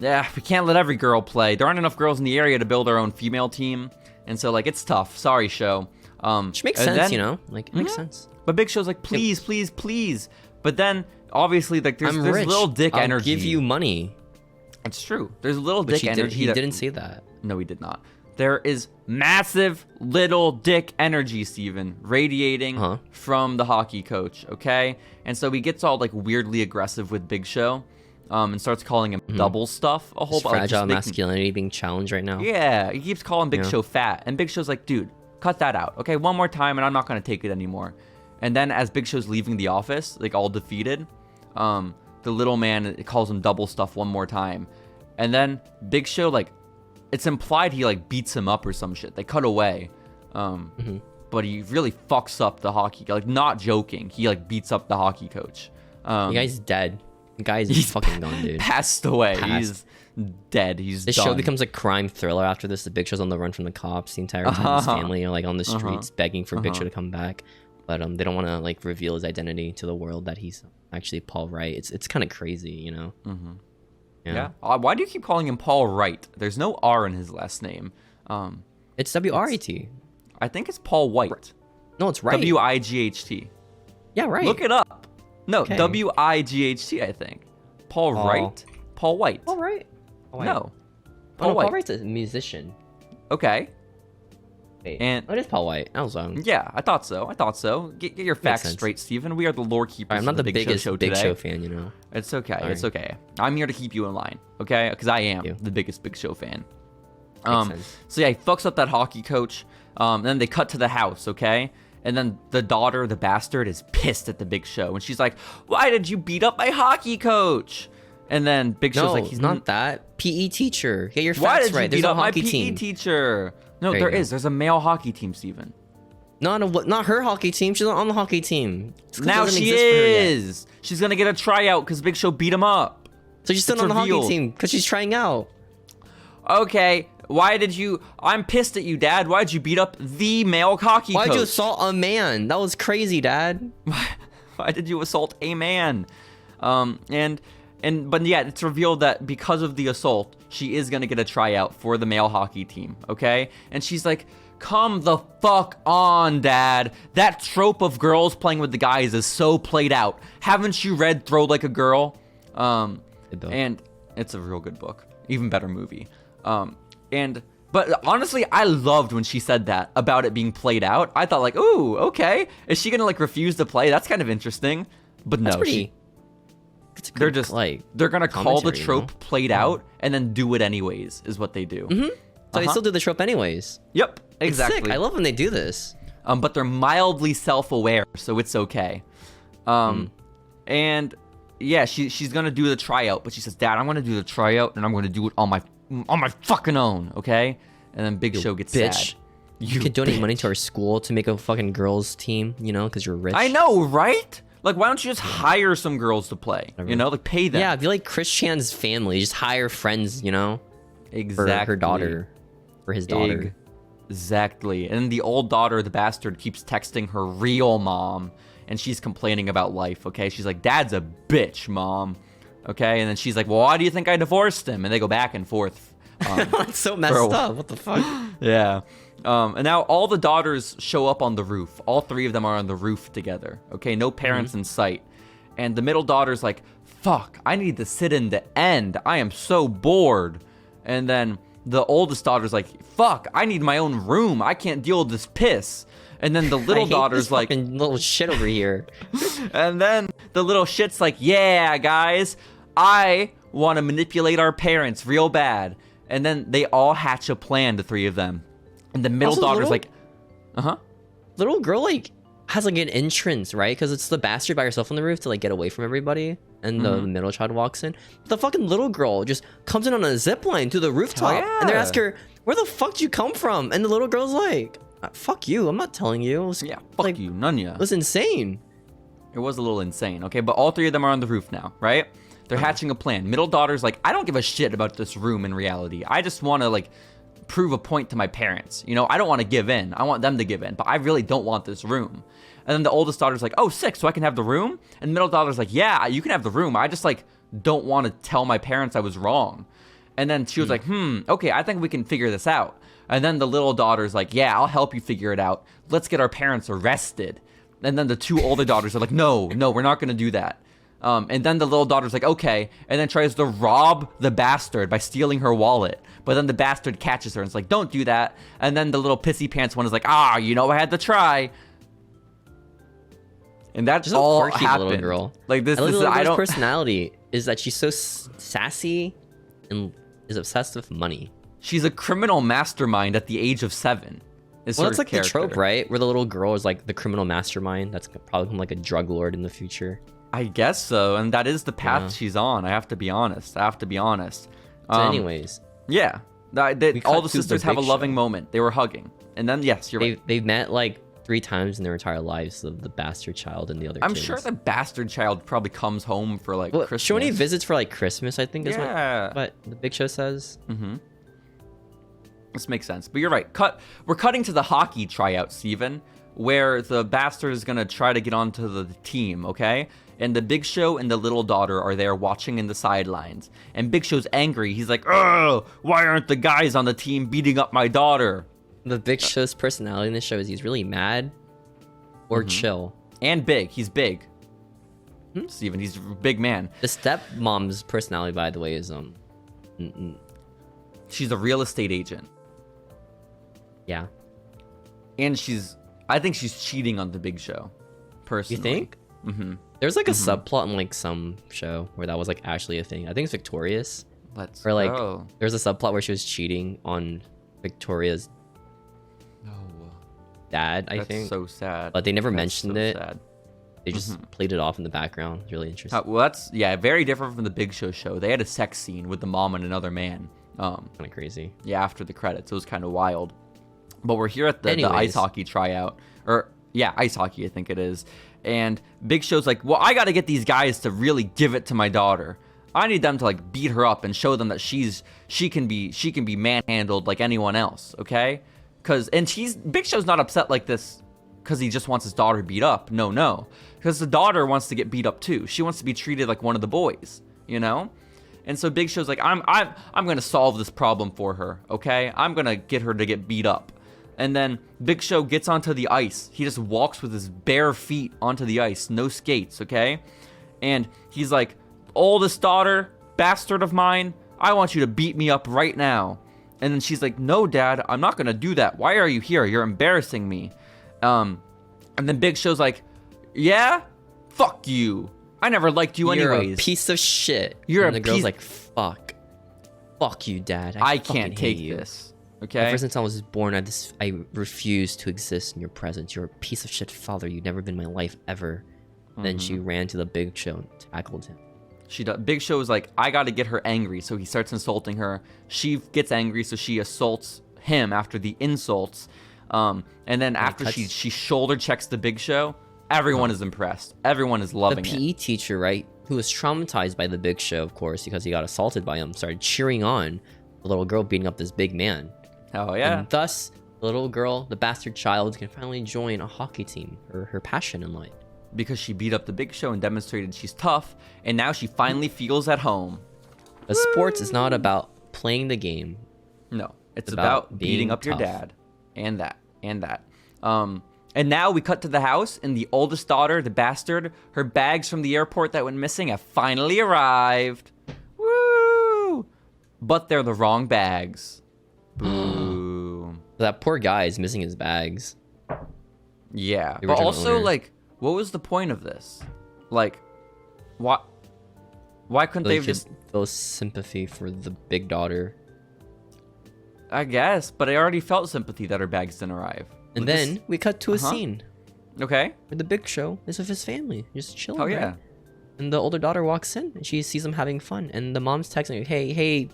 yeah, we can't let every girl play. There aren't enough girls in the area to build our own female team. And so, like, it's tough. Sorry, Show. Which makes sense, you know? Like, it makes sense. But Big Show's like, please, please, please. But then, obviously, like, there's little dick energy. I'll give you money. It's true. There's little dick energy. He didn't say that. No, he did not. There is massive little dick energy, Steven, radiating from the hockey coach, okay? And so he gets all, like, weirdly aggressive with Big Show. And starts calling him double stuff a whole bunch. Fragile masculinity being challenged right now. Yeah, he keeps calling Big Show fat. And Big Show's like, dude, cut that out. Okay, one more time and I'm not going to take it anymore. And then as Big Show's leaving the office, like all defeated, the little man calls him double stuff one more time. And then Big Show, like, it's implied he, like, beats him up or some shit. They cut away. But he really fucks up the hockey. Like, not joking. He, like, beats up the hockey coach. The guy's dead. He's fucking gone, dude. Passed away. He's dead. He's This done. show becomes a crime thriller after this. The Big Show's on the run from the cops the entire time. His family are like on the streets begging for Big Show to come back, but they don't want to like reveal his identity to the world that he's actually Paul Wright. It's kind of crazy, you know. Yeah. Why do you keep calling him Paul Wright? There's no R in his last name. It's W-R-A-T. I think it's Paul White. No, it's right. W-I-G-H-T. Yeah, right. Look it up. No, Okay. W-I-G-H-T, I think. Paul Wright? Paul White. Paul Wright? No. Paul Wright's a musician. Okay. Wait, And what is Paul White? I was wrong. yeah, I thought so. Get your facts straight, Steven. We are the lore keepers. I'm not the Big biggest Show Big today. Show fan, you know. It's okay. Sorry. It's okay. I'm here to keep you in line, okay? Because I am the biggest Big Show fan. Makes sense. So yeah, he fucks up that hockey coach. Then they cut to the house, okay? And then the daughter, the bastard, is pissed at the Big Show. And she's like, why did you beat up my hockey coach? And then Big Show's like, he's not that. PE teacher. Get your why facts did right. you There's beat a up my hockey PE team. teacher? No, There you go. There's a male hockey team, Steven. Not her hockey team. She's not on the hockey team. Now she is. She's going to get a tryout because Big Show beat him up. So she's still It's on the hockey revealed. team because she's trying out. Okay, why did you... I'm pissed at you, Dad. Why did you beat up the male hockey coach? Why'd you assault a man? That was crazy, Dad. Why did you assault a man? But yeah, it's revealed that because of the assault, she is gonna get a tryout for the male hockey team, okay? And she's like, come the fuck on, Dad. That trope of girls playing with the guys is so played out. Haven't you read Throw Like a Girl? And it's a real good book. Even better movie. But honestly, I loved when she said that about it being played out. I thought like, ooh, okay. Is she gonna like refuse to play? That's kind of interesting. But no, they're just like, they're gonna call the trope played out and then do it anyways, is what they do. So they still do the trope anyways. Yep, It's exactly. sick. I love when they do this. But they're mildly self-aware, so it's okay. And yeah, she's gonna do the tryout, but she says, Dad, I'm gonna do the tryout and I'm gonna do it on my fucking own, okay? And then Big Show gets sad. You could donate money to our school to make a fucking girls team, you know, because you're rich. I know, right? Like, why don't you just hire some girls to play? You know, like pay them. Yeah, be like Chris Chan's family. Just hire friends, you know? Exactly. For her daughter. For his daughter. Exactly. And the old daughter, the bastard, keeps texting her real mom. And she's complaining about life, okay? She's like, Dad's a bitch, Mom. Okay? And then she's like, well, why do you think I divorced him? And they go back and forth. That's so messed up. What the fuck? Yeah. And now all the daughters show up on the roof. All three of them are on the roof together. Okay? No parents in sight. And the middle daughter's like, fuck, I need to sit in the end. I am so bored. And then the oldest daughter's like, fuck, I need my own room. I can't deal with this piss. And then the little daughter's like, little shit over here. And then the little shit's like, yeah, guys, I want to manipulate our parents real bad. And then they all hatch a plan, the three of them. And the middle daughter's like, Little girl, like, has, like, an entrance, right? Because it's the bastard by herself on the roof to, like, get away from everybody. And the middle child walks in. The fucking little girl just comes in on a zip line to the rooftop. And they ask her, where the fuck did you come from? And the little girl's like, fuck you, I'm not telling you. Yeah, fuck you, none ya. It was insane. It was a little insane, okay? But all three of them are on the roof now, right? They're hatching a plan. Middle daughter's like, I don't give a shit about this room in reality. I just want to, like, prove a point to my parents. You know, I don't want to give in. I want them to give in, but I really don't want this room. And then the oldest daughter's like, oh, sick, so I can have the room? And the middle daughter's like, yeah, you can have the room. I just, like, don't want to tell my parents I was wrong. And then she was like, okay, I think we can figure this out. And then the little daughter's like, yeah, I'll help you figure it out. Let's get our parents arrested. And then the two older daughters are like, no, we're not going to do that. And then the little daughter's like, okay, and then tries to rob the bastard by stealing her wallet. But then the bastard catches her and is like, don't do that. And then the little pissy pants one is like, I had to try. And that's Just all a quirky happened. little girl. Like this, I don't. Personality is that she's so sassy and is obsessed with money. She's a criminal mastermind at the age of 7. Well, that's like the trope, right? Where the little girl is like the criminal mastermind. That's probably become like a drug lord in the future. I guess so, and that is the path she's on. I have to be honest. So anyways. Yeah. All the sisters have a loving moment. They were hugging. And then, yes, you're right. They've met like 3 times in their entire lives, the bastard child and the other I'm kids. sure the bastard child probably comes home for like Christmas. She only visits for like Christmas, I think is Yeah. what the Big Show says. Mm-hmm. This makes sense. But you're right. We're cutting to the hockey tryout, Steven, where the bastard is going to try to get onto the team, okay? And the Big Show and the little daughter are there watching in the sidelines. And Big Show's angry. He's like, oh, why aren't the guys on the team beating up my daughter? The Big Show's personality in this show is he's really mad or chill. And big. He's big. Steven, he's a big man. The stepmom's personality, by the way, is She's a real estate agent. Yeah. And I think she's cheating on the Big Show. Personally. You think? Mm-hmm. There's like a subplot in like some show where that was like actually a thing. I think it's Victorious. Let's Or like go. there's a subplot where she was cheating on Victoria's dad, I think. That's so sad. But they never That's mentioned so it. Sad. They just played it off in the background. It's really interesting. Well, that's very different from the Big Show show. They had a sex scene with the mom and another man. Kind of crazy. Yeah, after the credits, it was kind of wild. But we're here at the ice hockey tryout, ice hockey, I think it is. And Big Show's like, well, I got to get these guys to really give it to my daughter. I need them to like beat her up and show them that she can be manhandled like anyone else, okay? Big Show's not upset like this because he just wants his daughter beat up. No, because the daughter wants to get beat up too. She wants to be treated like one of the boys, you know? And so Big Show's like, I'm gonna solve this problem for her, okay? I'm gonna get her to get beat up. And then Big Show gets onto the ice. He just walks with his bare feet onto the ice, no skates, okay? And he's like, oldest daughter, bastard of mine, I want you to beat me up right now. And then she's like, no, Dad, I'm not gonna do that. Why are you here? You're embarrassing me. And then Big Show's like, yeah? Fuck you. I never liked you anyways. You're a piece of shit. And the girl's like, fuck you, Dad. I can't take this. Okay. Ever since I was born, I refuse to exist in your presence. You're a piece of shit father. You've never been in my life ever. Then she ran to the Big Show and tackled him. Big Show is like, I gotta get her angry, so he starts insulting her. She gets angry, so she assaults him after the insults. And then after she shoulder checks the Big Show, everyone is impressed. Everyone is loving it. The PE teacher, right, who was traumatized by the Big Show, of course, because he got assaulted by him, started cheering on the little girl beating up this big man. Oh, yeah. And thus, the little girl, the bastard child, can finally join a hockey team, or her passion in life. Because she beat up the Big Show and demonstrated she's tough, and now she finally feels at home. But sports is not about playing the game. No, it's about beating up your dad. And that. And now we cut to the house, and the oldest daughter, the bastard, her bags from the airport that went missing have finally arrived. Woo! But they're the wrong bags. Boo. That poor guy is missing his bags. Yeah, but also, like, what was the point of this? Like, why couldn't they just feel sympathy for the big daughter? I guess, but I already felt sympathy that her bags didn't arrive. And then we cut to a scene. Okay. Where the Big Show is with his family, just chilling. Oh, yeah. Right? And the older daughter walks in, and she sees them having fun. And the mom's texting her, hey,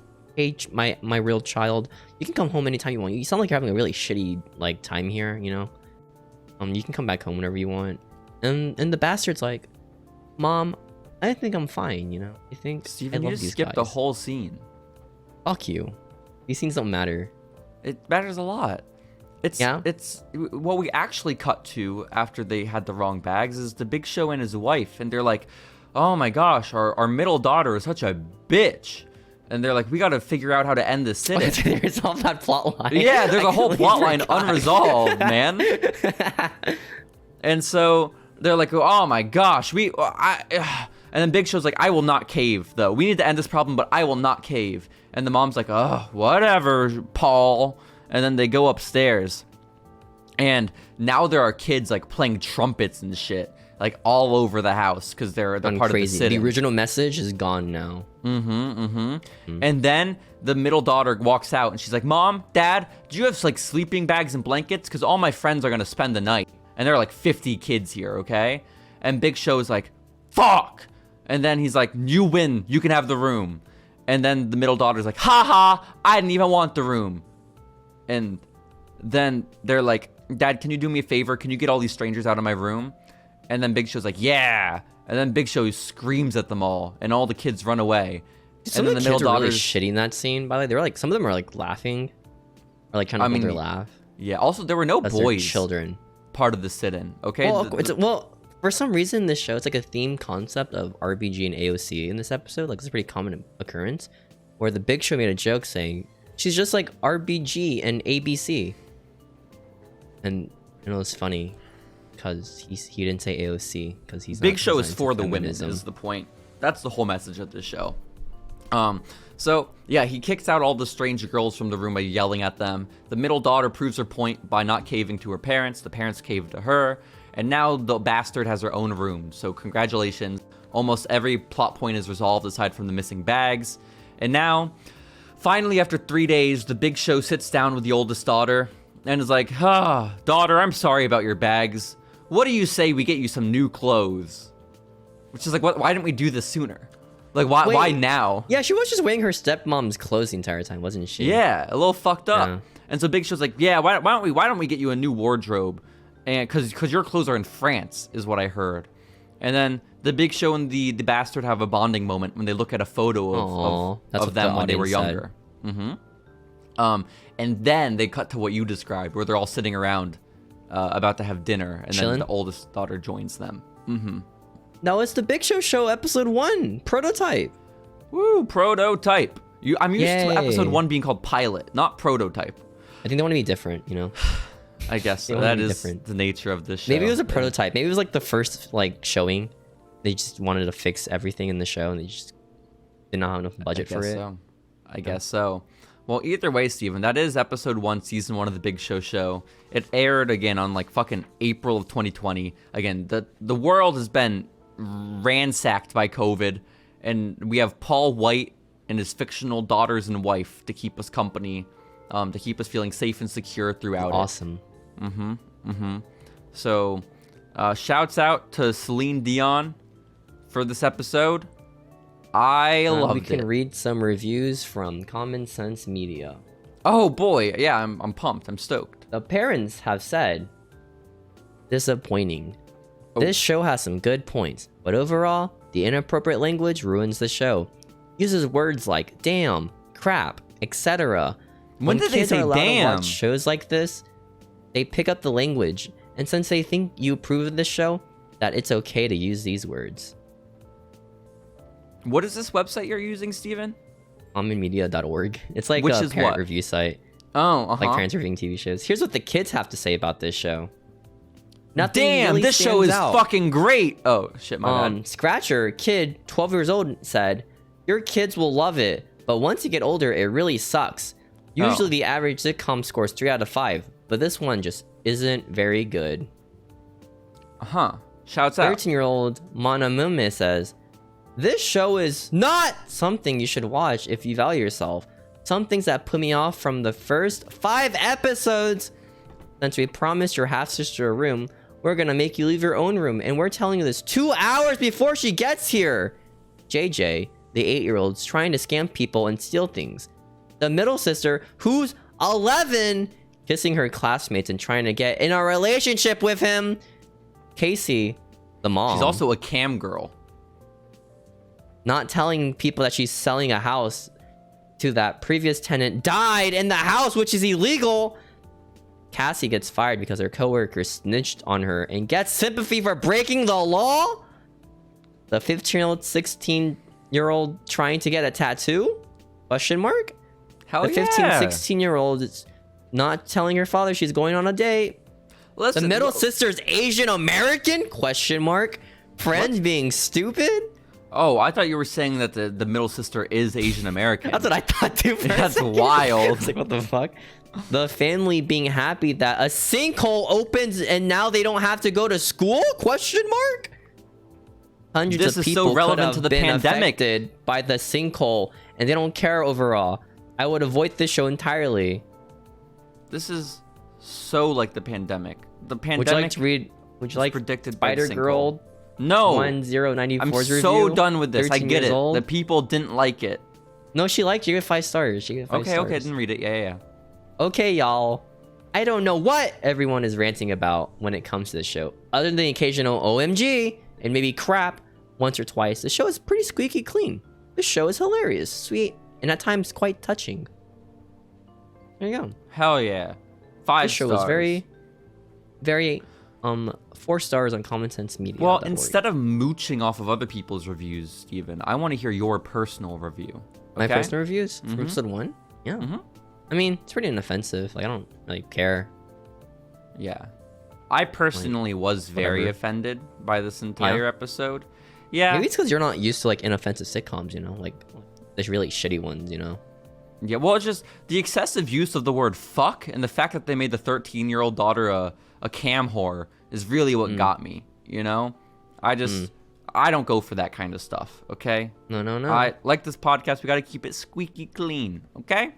my real child, you can come home anytime you want. You sound like you're having a really shitty, like, time here, you know? You can come back home whenever you want. And the bastard's like, Mom, I think I'm fine, you know? I think Steven, I you love just these skipped guys. the whole scene. Fuck you. These things don't matter. It matters a lot. It's what we actually cut to after they had the wrong bags is the Big Show and his wife, and they're like, oh my gosh, our middle daughter is such a bitch. And they're like, we got to figure out how to end this sit-in. There's all that plot line. Yeah, there's a whole plot line unresolved, man. And so they're like, oh my gosh, and then Big Show's like, I will not cave, though. We need to end this problem, but I will not cave. And the mom's like, oh, whatever, Paul. And then they go upstairs. And now there are kids, like, playing trumpets and shit, like, all over the house, because they're part crazy. of the sit-in. The original message is gone now. And then the middle daughter walks out, and she's like, Mom, Dad, do you have, like, sleeping bags and blankets? Because all my friends are going to spend the night. And there are, like, 50 kids here, okay? And Big Show's like, fuck! And then he's like, you win. You can have the room. And then the middle daughter's like, ha, I didn't even want the room. And then they're like, Dad, can you do me a favor? Can you get all these strangers out of my room? And then Big Show's like, yeah. And then Big Show screams at them all, and all the kids run away. Some and of the kids are really shitty in that scene, by the way. They were like, some of them are like laughing, or like trying to hold their laugh. Yeah. Also, there were no boys. Children. Part of the sit-in. Okay. Well, for some reason, this show, it's like a theme concept of RBG and AOC in this episode. Like, it's a pretty common occurrence, where the Big Show made a joke saying she's just like RBG and ABC, and it was funny because he didn't say AOC because he's Big Show is for the women is the point. That's the whole message of this show. So yeah, he kicks out all the strange girls from the room by yelling at them. The middle daughter proves her point by not caving to her parents. The parents cave to her, and now the bastard has her own room. So congratulations. Almost every plot point is resolved aside from the missing bags. And now, finally, after 3 days, the Big Show sits down with the oldest daughter and is like, daughter, I'm sorry about your bags. What do you say we get you some new clothes? Which is like, why didn't we do this sooner? Like, why now? Yeah, she was just wearing her stepmom's clothes the entire time, wasn't she? Yeah, a little fucked up. Yeah. And so Big Show's like, yeah, why don't we get you a new wardrobe? And because your clothes are in France, is what I heard. And then the Big Show and the bastard have a bonding moment when they look at a photo of them when they were younger. And then they cut to what you described, where they're all sitting around about to have dinner, and then the oldest daughter joins them. No, it's the Big Show episode 1 prototype. Woo, prototype. I'm used to episode 1 being called pilot, not prototype. I think they want to be different, you know. I guess so. That is the nature of this show. Maybe it was a prototype. Maybe it was like the first like showing. They just wanted to fix everything in the show, and they just did not have enough budget for it. I guess so. Well, either way, Steven, that is episode 1, season 1 of the Big Show. It aired again on like fucking April of 2020. Again, the world has been ransacked by COVID, and we have Paul White and his fictional daughters and wife to keep us company, to keep us feeling safe and secure throughout awesome. So, shouts out to Celine Dion for this episode. I loved it. We can read some reviews from Common Sense Media. Oh boy, yeah, I'm pumped. I'm stoked. The parents have said, disappointing. This show has some good points, but overall, the inappropriate language ruins the show. Uses words like damn, crap, etc. When did they say damn? To watch shows like this, they pick up the language, and since they think you approve of this show, that it's okay to use these words. What is this website you're using, Steven? commonmedia.org. It's like a parent review site. Like parents reviewing TV shows. Here's what the kids have to say about this show. Nothing Damn, really this show is out. Fucking great. Oh, shit, my bad. Scratcher, kid, 12 years old, said, your kids will love it, but once you get older, it really sucks. Usually the average sitcom scores 3 out of 5, but this one just isn't very good. Shouts out. 13-year-old Manamume says, this show is not something you should watch if you value yourself. Some things that put me off from the first 5 episodes. Since we promised your half-sister a room, we're gonna make you leave your own room, and we're telling you this 2 hours before she gets here. JJ, the 8-year-old's trying to scam people and steal things. The middle sister, who's 11, kissing her classmates and trying to get in a relationship with him. Casey, the mom. She's also a cam girl. Not telling people that she's selling a house to that previous tenant died in the house, which is illegal. Cassie gets fired because her coworker snitched on her and gets sympathy for breaking the law. The 15-year-old, 16-year-old trying to get a tattoo? Question mark? Hell the 15, yeah. 16-year-old is not telling her father she's going on a date. Listen, The middle sister's Asian American? Question mark. Friends being stupid? Oh, I thought you were saying that the middle sister is Asian American. That's what I thought too. For a That's second. wild. It's like, what the fuck? The family being happy that a sinkhole opens and now they don't have to go to school? Question mark. Hundreds This of is people so relevant could have to the been pandemic. affected by the sinkhole, and they don't care overall. I would avoid this show entirely. This is so like the pandemic. The pandemic. Would you like to read? Would you like predicted by the Spider Girl? No. 1094's I'm review? so done with this. I 13 get years it. old? The people didn't like it. No, she liked. She gave it 5 stars. She gave it 5 Okay, stars. okay, I didn't read it. Yeah. Okay, y'all. I don't know what everyone is ranting about when it comes to the show. Other than the occasional OMG and maybe crap once or twice, the show is pretty squeaky clean. The show is hilarious, sweet, and at times quite touching. There you go. Hell yeah. 5 This show stars. is very 4 stars on Common Sense Media. Well, instead of mooching off of other people's reviews, Steven, I want to hear your personal review. My okay? personal reviews from Mhm. episode 1? Yeah. Mhm. I mean, it's pretty inoffensive. Like, I don't really care. Yeah. I personally was very whatever. offended by this entire episode. Yeah. Maybe it's because you're not used to, like, inoffensive sitcoms, you know? Like, there's really shitty ones, you know? Yeah, well, it's just the excessive use of the word fuck and the fact that they made the 13-year-old daughter a cam whore is really what got me, you know? I don't go for that kind of stuff, okay? No. I like this podcast. We got to keep it squeaky clean, okay?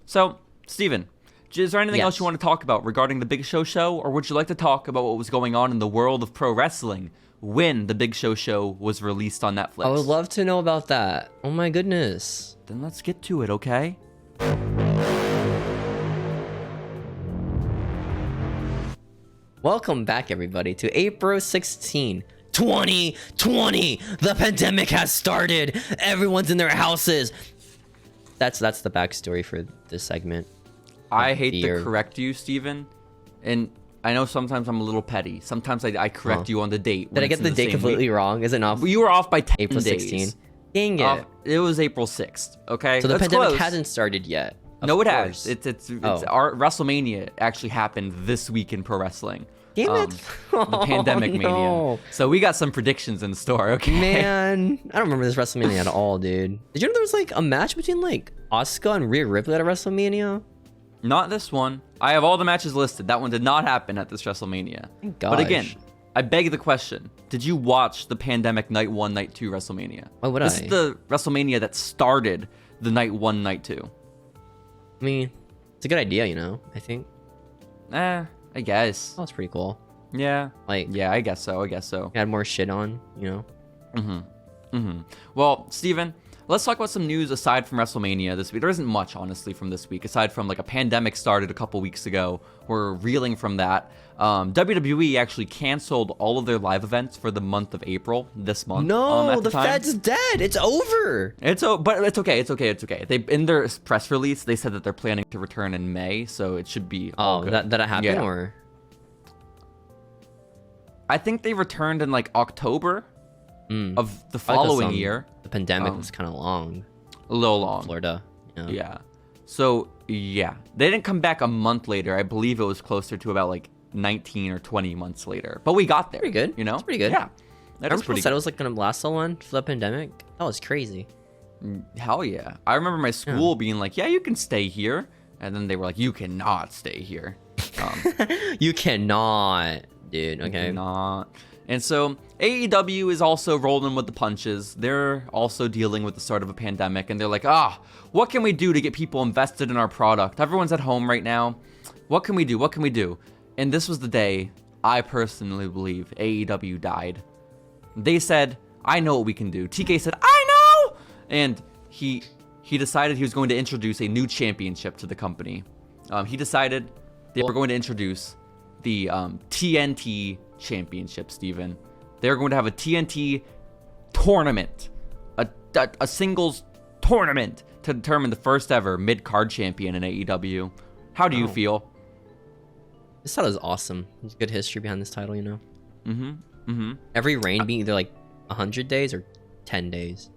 So, Steven, is there anything else you want to talk about regarding the Big Show, or would you like to talk about what was going on in the world of pro wrestling when the Big Show was released on Netflix? I would love to know about that. Oh my goodness. Then let's get to it, okay? Welcome back, everybody, to April 16, 2020. The pandemic has started. Everyone's in their houses. That's the backstory for this segment. I hate to correct you, Steven, and I know sometimes I'm a little petty. Sometimes I correct you on the date. Did I get the date completely wrong? Is it not You were off by 10 April days. 16? Dang it. It was April 6th, okay? So the That's pandemic close. hasn't started yet. No, it course. has. It's our WrestleMania actually happened this week in pro wrestling. Damn it. The pandemic no. mania. So we got some predictions in store, okay? Man, I don't remember this WrestleMania at all, dude. Did you know there was like a match between like Asuka and Rhea Ripley at a WrestleMania? Not this one. I have all the matches listed. That one did not happen at this WrestleMania. Thank But again, gosh. I beg the question. Did you watch the pandemic Night 1, Night 2 WrestleMania? Why would This I? is the WrestleMania that started the Night 1, Night 2. I mean, it's a good idea, you know, I think. I guess. Oh, it's pretty cool. Yeah. Like, Yeah, I guess so. had more shit on, you know? Well, Steven, let's talk about some news aside from WrestleMania this week. There isn't much, honestly, from this week, aside from like a pandemic started a couple weeks ago. We're reeling from that. WWE actually canceled all of their live events for the month of April this month. No, at the time. Fed's dead. It's over. But it's okay. They in their press release they said that they're planning to return in May, so it should be all good. That happened, Yeah. or? I think they returned in like October of the Because, following year. The pandemic was kind of long. A little long. Florida. Yeah. So, yeah. They didn't come back a month later. I believe it was closer to about like 19 or 20 months later. But we got there. Pretty good. You know? It's pretty good. Yeah. That Remember is people pretty said it good. was like gonna last so long for the pandemic? That was crazy. Hell yeah. I remember my school being like, yeah, you can stay here. And then they were like, you cannot stay here. You cannot, dude. Okay. Not. And so AEW is also rolling with the punches. They're also dealing with the start of a pandemic, and they're like, what can we do to get people invested in our product? Everyone's at home right now. What can we do? And this was the day I personally believe AEW died. They said, I know what we can do. TK said, I know! And he decided he was going to introduce a new championship to the company. He decided they were going to introduce the TNT Championship, Steven. they're going to have a TNT tournament, a singles tournament to determine the first ever mid-card champion in AEW. How do you feel? This title is awesome. There's good history behind this title, you know? Mm-hmm. Every reign being either like 100 days or 10 days.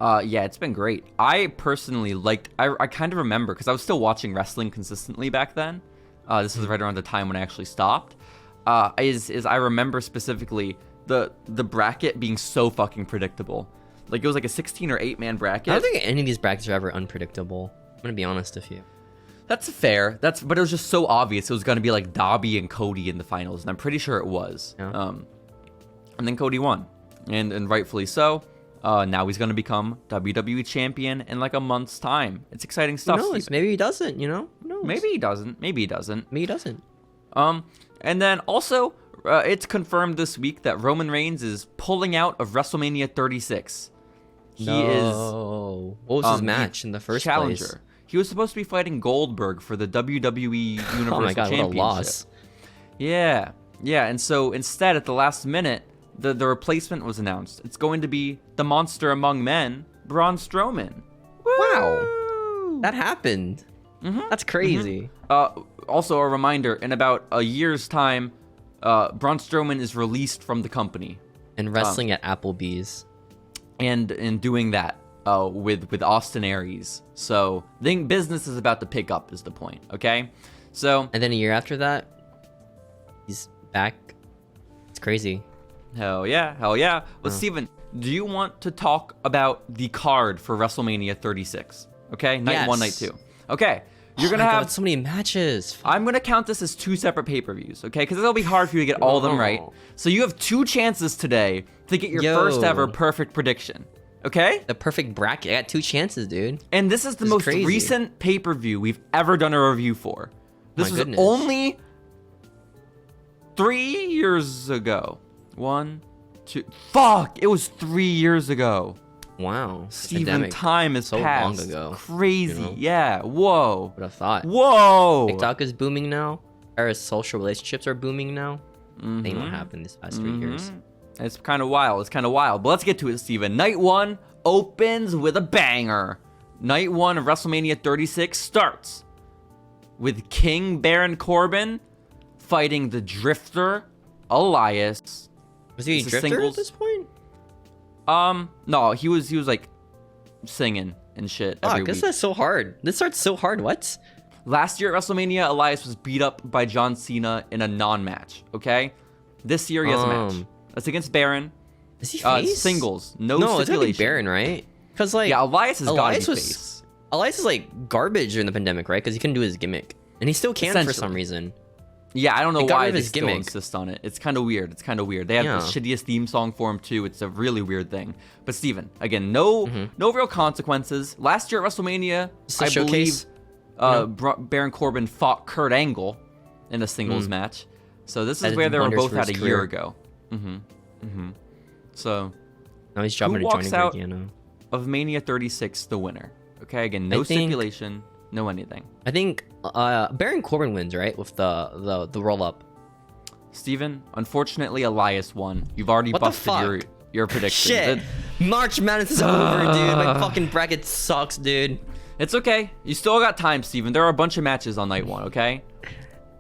Yeah, it's been great. I personally liked, I kind of remember, because I was still watching wrestling consistently back then. This was right around the time when I actually stopped. I remember specifically the bracket being so fucking predictable. Like, it was like a 16 or 8 man bracket. I don't think any of these brackets are ever unpredictable. I'm gonna be honest with you. That's fair. But it was just so obvious it was gonna be like Dobby and Cody in the finals, and I'm pretty sure it was. Yeah. And then Cody won, and rightfully so. Now he's gonna become WWE champion in like a month's time. It's exciting stuff. Who knows? Steve. Maybe he doesn't. You know? Who knows? Maybe he doesn't. Maybe he doesn't. Maybe he doesn't. And then also, it's confirmed this week that Roman Reigns is pulling out of WrestleMania 36. What was his match in the first challenger. place? He was supposed to be fighting Goldberg for the WWE Universal Oh my god, Championship. what a loss. Yeah, and so instead, at the last minute, the replacement was announced. It's going to be the monster among men, Braun Strowman. Wow, that happened. That's crazy. Also, a reminder: in about a year's time, Braun Strowman is released from the company And wrestling at Applebee's. and in doing that with Austin Aries. So, I think business is about to pick up. Is the point? Okay, so And then a year after that, he's back. It's crazy. hell yeah. But Steven, do you want to talk about the card for WrestleMania 36? Okay, night 1, night 2. Okay, you're gonna have so many matches. I'm gonna count this as 2 separate pay-per-views, okay? Because it'll be hard for you to get all of them right. So you have 2 chances today to get your first ever perfect prediction, okay? The perfect bracket. I got 2 chances, dude. And this is the most recent pay-per-view we've ever done a review for. This was only 3 years ago. 1, 2. Fuck! It was 3 years ago. Wow. Steven, time has so passed. long ago. Crazy. You know? Yeah. Whoa. Would have thought. Whoa. TikTok is booming now. Our social relationships are booming now. I think what happened this past 3 years. It's kind of wild. But let's get to it, Steven. Night 1 opens with a banger. Night 1 of WrestleMania 36 starts with King Baron Corbin fighting the Drifter Elias. Was he a drifter at this point? No, he was like singing and shit every I guess week. that's so hard. This starts so hard. What? Last year at WrestleMania, Elias was beat up by John Cena in a non-match, okay? This year he has a match. That's against Baron. Is he face? Singles. No it's gotta be stipulation. Baron, right? Because like Yeah, Elias has got to be was face. Elias is like garbage during the pandemic, right? Because he couldn't do his gimmick, and he still can for some reason. Yeah, I don't know They got why rid of they his still gimmick. insist on it. It's kind of weird. They have the shittiest theme song for him too. It's a really weird thing. But Steven, again, no real consequences. Last year at WrestleMania, I believe Baron Corbin fought Kurt Angle in a singles match. So this is where they were both at a year ago. So now he's dropping who to walks Johnny out Gargano. of Mania 36 the winner? Okay, again, no stipulation, no anything. I think Baron Corbin wins, right? With the roll up. Steven, unfortunately, Elias won. You've already What the busted fuck? your prediction. Shit. March Madness is over, dude. My fucking bracket sucks, dude. It's okay. You still got time, Steven. There are a bunch of matches on night 1, okay?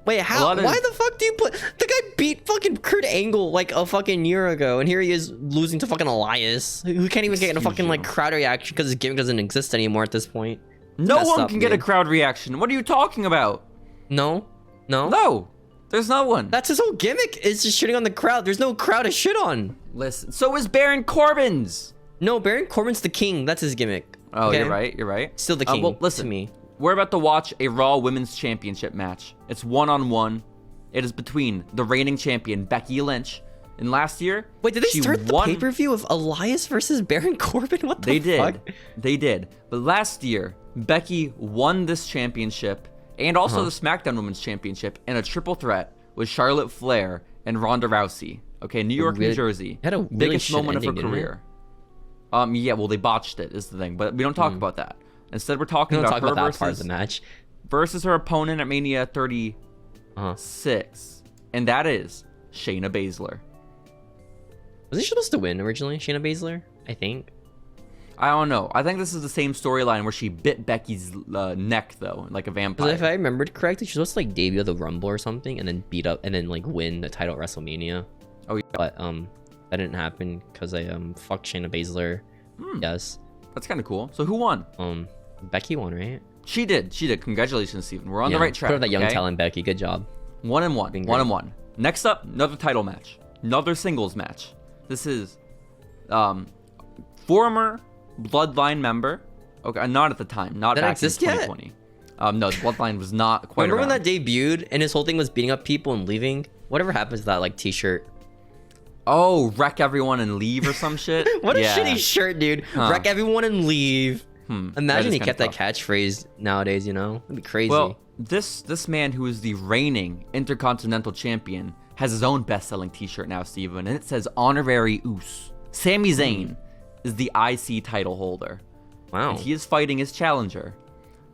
Wait, how? Why the fuck do you put... The guy beat fucking Kurt Angle like a fucking year ago, and here he is losing to fucking Elias, who can't even get a fucking like crowd reaction because his gimmick doesn't exist anymore at this point. No one can get a crowd reaction. What are you talking about? No. No. There's no one. That's his whole gimmick. It's just shitting on the crowd. There's no crowd to shit on. Listen. So is Baron Corbin's. No, Baron Corbin's the king. That's his gimmick. Oh, okay? You're right. Still the king. Well, listen. To me. We're about to watch a Raw Women's Championship match. It's 1-on-1. It is between the reigning champion, Becky Lynch. And last year, wait, did they start the pay-per-view of Elias versus Baron Corbin? What the fuck? They did. But last year, Becky won this championship and also the SmackDown Women's Championship in a triple threat with Charlotte Flair and Ronda Rousey. Okay, New York, New Jersey. Had a really biggest moment of her career. Yeah, well, they botched it, is the thing. But we don't talk about that. Instead, we're talking about her that part of the match. Versus her opponent at Mania 36. And that is Shayna Baszler. Was he supposed to win originally, Shayna Baszler? I think. I don't know. I think this is the same storyline where she bit Becky's neck though, like a vampire. If I remembered correctly, she was supposed to like debut at the Rumble or something, and then beat up and then like win the title at WrestleMania. Oh yeah. But that didn't happen because I fucked Shayna Baszler. Yes. That's kind of cool. So who won? Becky won, right? She did. Congratulations, Steven. We're on the right track. Put her that young okay? talent, Becky. Good job. 1-1. 1-1. Next up, another title match. Another singles match. This is former Bloodline member. Okay, not at the time. Not Did back it exist in 2020. No, the Bloodline was not quite Remember around. when that debuted and his whole thing was beating up people and leaving? Whatever happens to that like t-shirt? Oh, wreck everyone and leave or some shit? What a shitty shirt, dude. Wreck everyone and leave. Imagine he kept that catchphrase nowadays, you know? It'd be crazy. Well, this man who is the reigning Intercontinental Champion has his own best-selling t-shirt now, Steven, and it says Honorary Oos. Sami Zayn is the IC title holder. Wow. And he is fighting his challenger.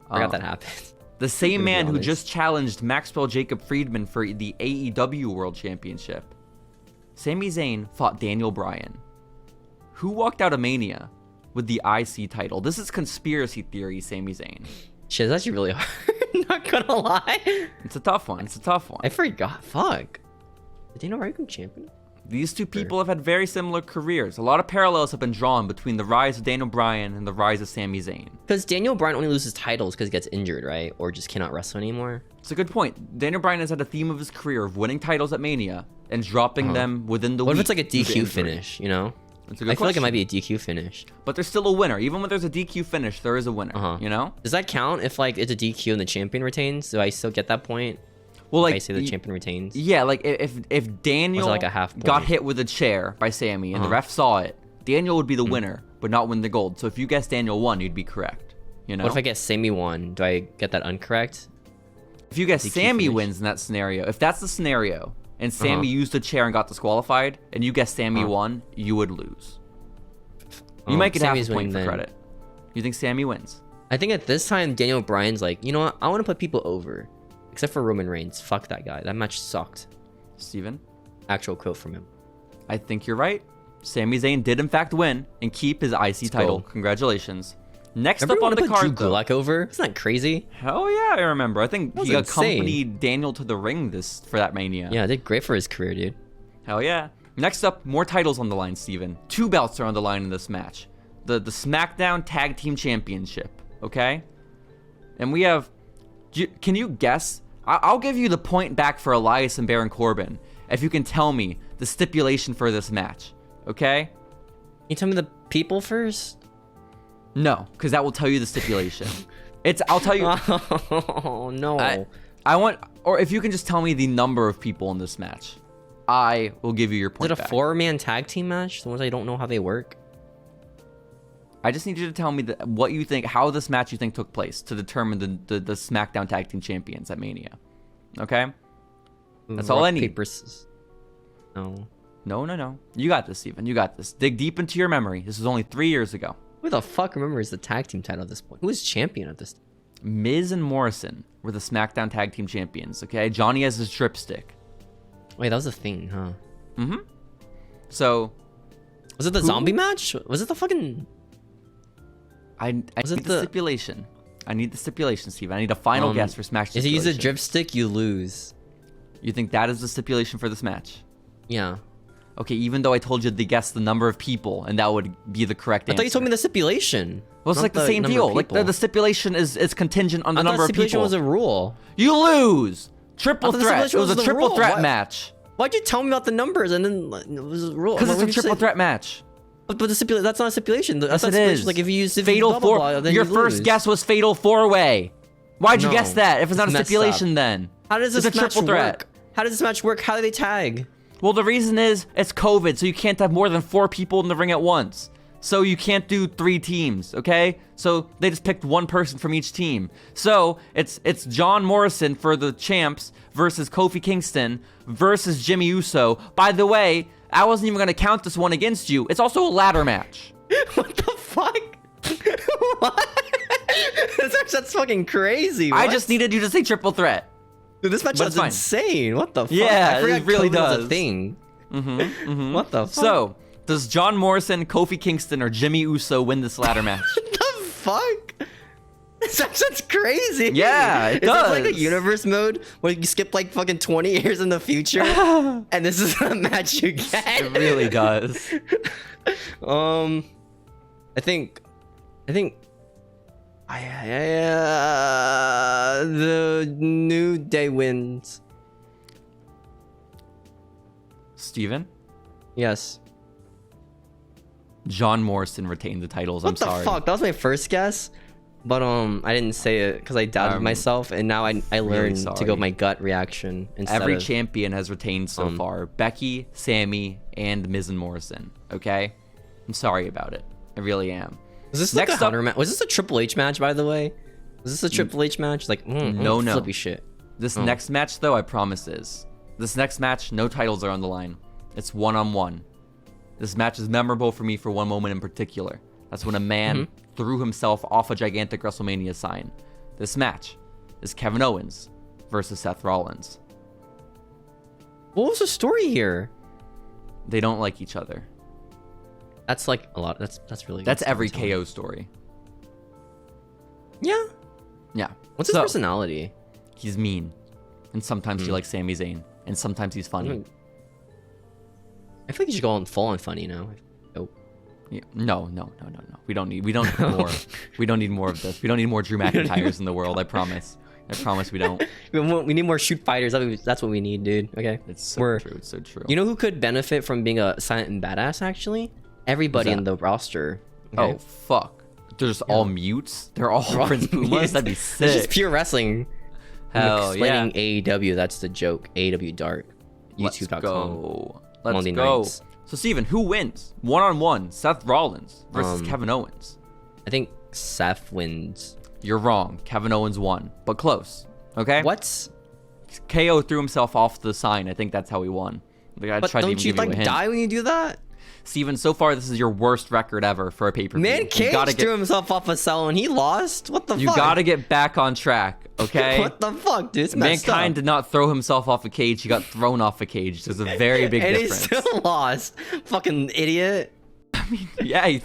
Forgot that happened. The same man who just challenged Maxwell Jacob Friedman for the AEW World Championship. Sami Zayn fought Daniel Bryan. Who walked out of Mania with the IC title? This is conspiracy theory, Sami Zayn. Shit, that's actually really hard. Not gonna lie. It's a tough one. I forgot. Fuck. Did Daniel Bryan become champion? These two people have had very similar careers. A lot of parallels have been drawn between the rise of Daniel Bryan and the rise of Sami Zayn. Because Daniel Bryan only loses titles because he gets injured, right? Or just cannot wrestle anymore. It's a good point. Daniel Bryan has had a theme of his career of winning titles at Mania and dropping them within the week. What if it's like a DQ finish, you know? That's a good I feel like it question. might be a DQ finish. But there's still a winner. Even when there's a DQ finish, there is a winner, you know? Does that count if like it's a DQ and the champion retains? Do I still get that point? Well, like, I say the champion retains. Yeah, like if Daniel like a half got point? hit with a chair by Sammy and the ref saw it, Daniel would be the winner, but not win the gold. So if you guess Daniel won, you'd be correct. You know? What if I guess Sammy won? Do I get that incorrect? If you guess Sammy finish? wins in that scenario, if that's the scenario, and Sammy used the chair and got disqualified, and you guess Sammy won, you would lose. You might get Sammy's half a point winning for then. credit. You think Sammy wins? I think at this time, Daniel Bryan's like, you know what? I want to put people over. Except for Roman Reigns. Fuck that guy. That match sucked. Steven? Actual quote from him. I think you're right. Sami Zayn did in fact win and keep his IC title. go. Congratulations. Next Remember up on when the I put card, Drew Gulak over? Isn't that crazy? hell yeah, I remember. I think was he insane. accompanied Daniel to the ring for that Mania. Yeah, did great for his career, dude. Hell yeah. Next up, more titles on the line, Steven. 2 belts are on the line in this match. The SmackDown Tag Team Championship, okay? And we have... Can you guess? I'll give you the point back for Elias and Baron Corbin if you can tell me the stipulation for this match, okay? Can you tell me the people first? No, because that will tell you the stipulation. I'll tell you... Oh, no. I want... Or if you can just tell me the number of people in this match, I will give you your point Is it a back. 4-man tag team match? The ones I don't know how they work? I just need you to tell me what you think, how this match you think took place to determine the SmackDown Tag Team Champions at Mania. Okay? That's all I need. Papers. No. No. You got this, Steven. You got this. Dig deep into your memory. This was only 3 years ago. Who the fuck remembers the tag team title at this point? Who is champion at this time? Miz and Morrison were the SmackDown Tag Team Champions, okay? Johnny has his dripstick. Wait, that was a thing, huh? Mm-hmm. So... Was it the zombie match? Was it the fucking... I need it the the- stipulation. I need the stipulation, Steven. I need a final guess for Smash If you use a stipulation. dripstick, you lose. You think that is the stipulation for this match? Yeah. Okay, even though I told you to guess the number of people, and that would be the correct I answer. thought you told me the stipulation. Well, it's not like the same number of deal. Like people. the stipulation is contingent on the I thought number of stipulation people. was a rule. You lose. Triple I thought the threat. It stipulation was a was the triple rule. threat Why- match. Why'd you tell me about the numbers and then it was a rule? Because Why it's would a you triple say- threat match. But the stipulation, that's not a stipulation. Yes, it stipulation, is. Like if you use Fatal blah, blah, four. blah, then Your you first lose. guess was fatal 4-way. Why'd you No, guess that? If it's not a it's messed stipulation, up. then How does this it's a match triple threat. work? How does this match work? How do they tag? Well, the reason is it's COVID, so you can't have more than 4 people in the ring at once. So you can't do 3 teams, okay? So they just picked one person from each team. So it's John Morrison for the champs versus Kofi Kingston versus Jimmy Uso. By the way, I wasn't even going to count this one against you. It's also a ladder match. What the fuck? What? That's fucking crazy. I What? just needed you to say triple threat. Dude, this match But it's is fine. insane. What the fuck? Yeah, I forgot it really COVID was does. a thing. What the fuck? So, Does John Morrison, Kofi Kingston, or Jimmy Uso win this ladder match? What the fuck? That's crazy. Yeah, it does. Is this like a universe mode where you skip like fucking 20 years in the future, and this is a match you get? It really does. I think the New Day wins. Steven? Yes. John Morrison retained the titles. I'm sorry. What the fuck? That was my first guess. But I didn't say it because I doubted myself, and now I learned really to go with my gut reaction instead Every of... champion has retained so far. Becky, Sammy, and Miz and Morrison. Okay? I'm sorry about it. I really am. Was this like a match? Was this a Triple H match, by the way? Was this a Triple H match? Like, no. Flippy shit. This next match, though, I promise is. This next match, no titles are on the line. It's one-on-one. This match is memorable for me for one moment in particular. That's when a man threw himself off a gigantic WrestleMania sign. This match is Kevin Owens versus Seth Rollins. What was the story here? They don't like each other. That's like a lot. That's really good. That's every KO story. Yeah. Yeah. What's his personality? He's mean. And sometimes he likes Sami Zayn. And sometimes he's funny. I feel like you should go on full on funny now. Oh. Yeah. No. We don't need more. We don't need more of this. We don't need more Drew McIntyres in the world, I promise. I promise we don't. We need more shoot fighters. That's what we need, dude. Okay. It's so true. It's so true. You know who could benefit from being a silent and badass, actually? Everybody in the roster. Okay? Oh, fuck. They're just all mutes? They're all Prince Pumas? That'd be sick. It's just pure wrestling. Hell explaining AEW, that's the joke. AEW Dark. YouTube.com. Let's Monday go. nights. So, Steven, who wins? One-on-one, Seth Rollins versus Kevin Owens. I think Seth wins. You're wrong. Kevin Owens won, but close. Okay? What? KO threw himself off the sign. I think that's how he won. But don't you like die when you do that? Steven, so far this is your worst record ever for a pay-per-view. Man, Cage threw himself off a cell and he lost. What the fuck? You gotta get back on track, okay? What the fuck, dude? It's Mankind did not throw himself off a cage. He got thrown off a cage. There's a very big difference. And he still lost. Fucking idiot. I mean, yeah, he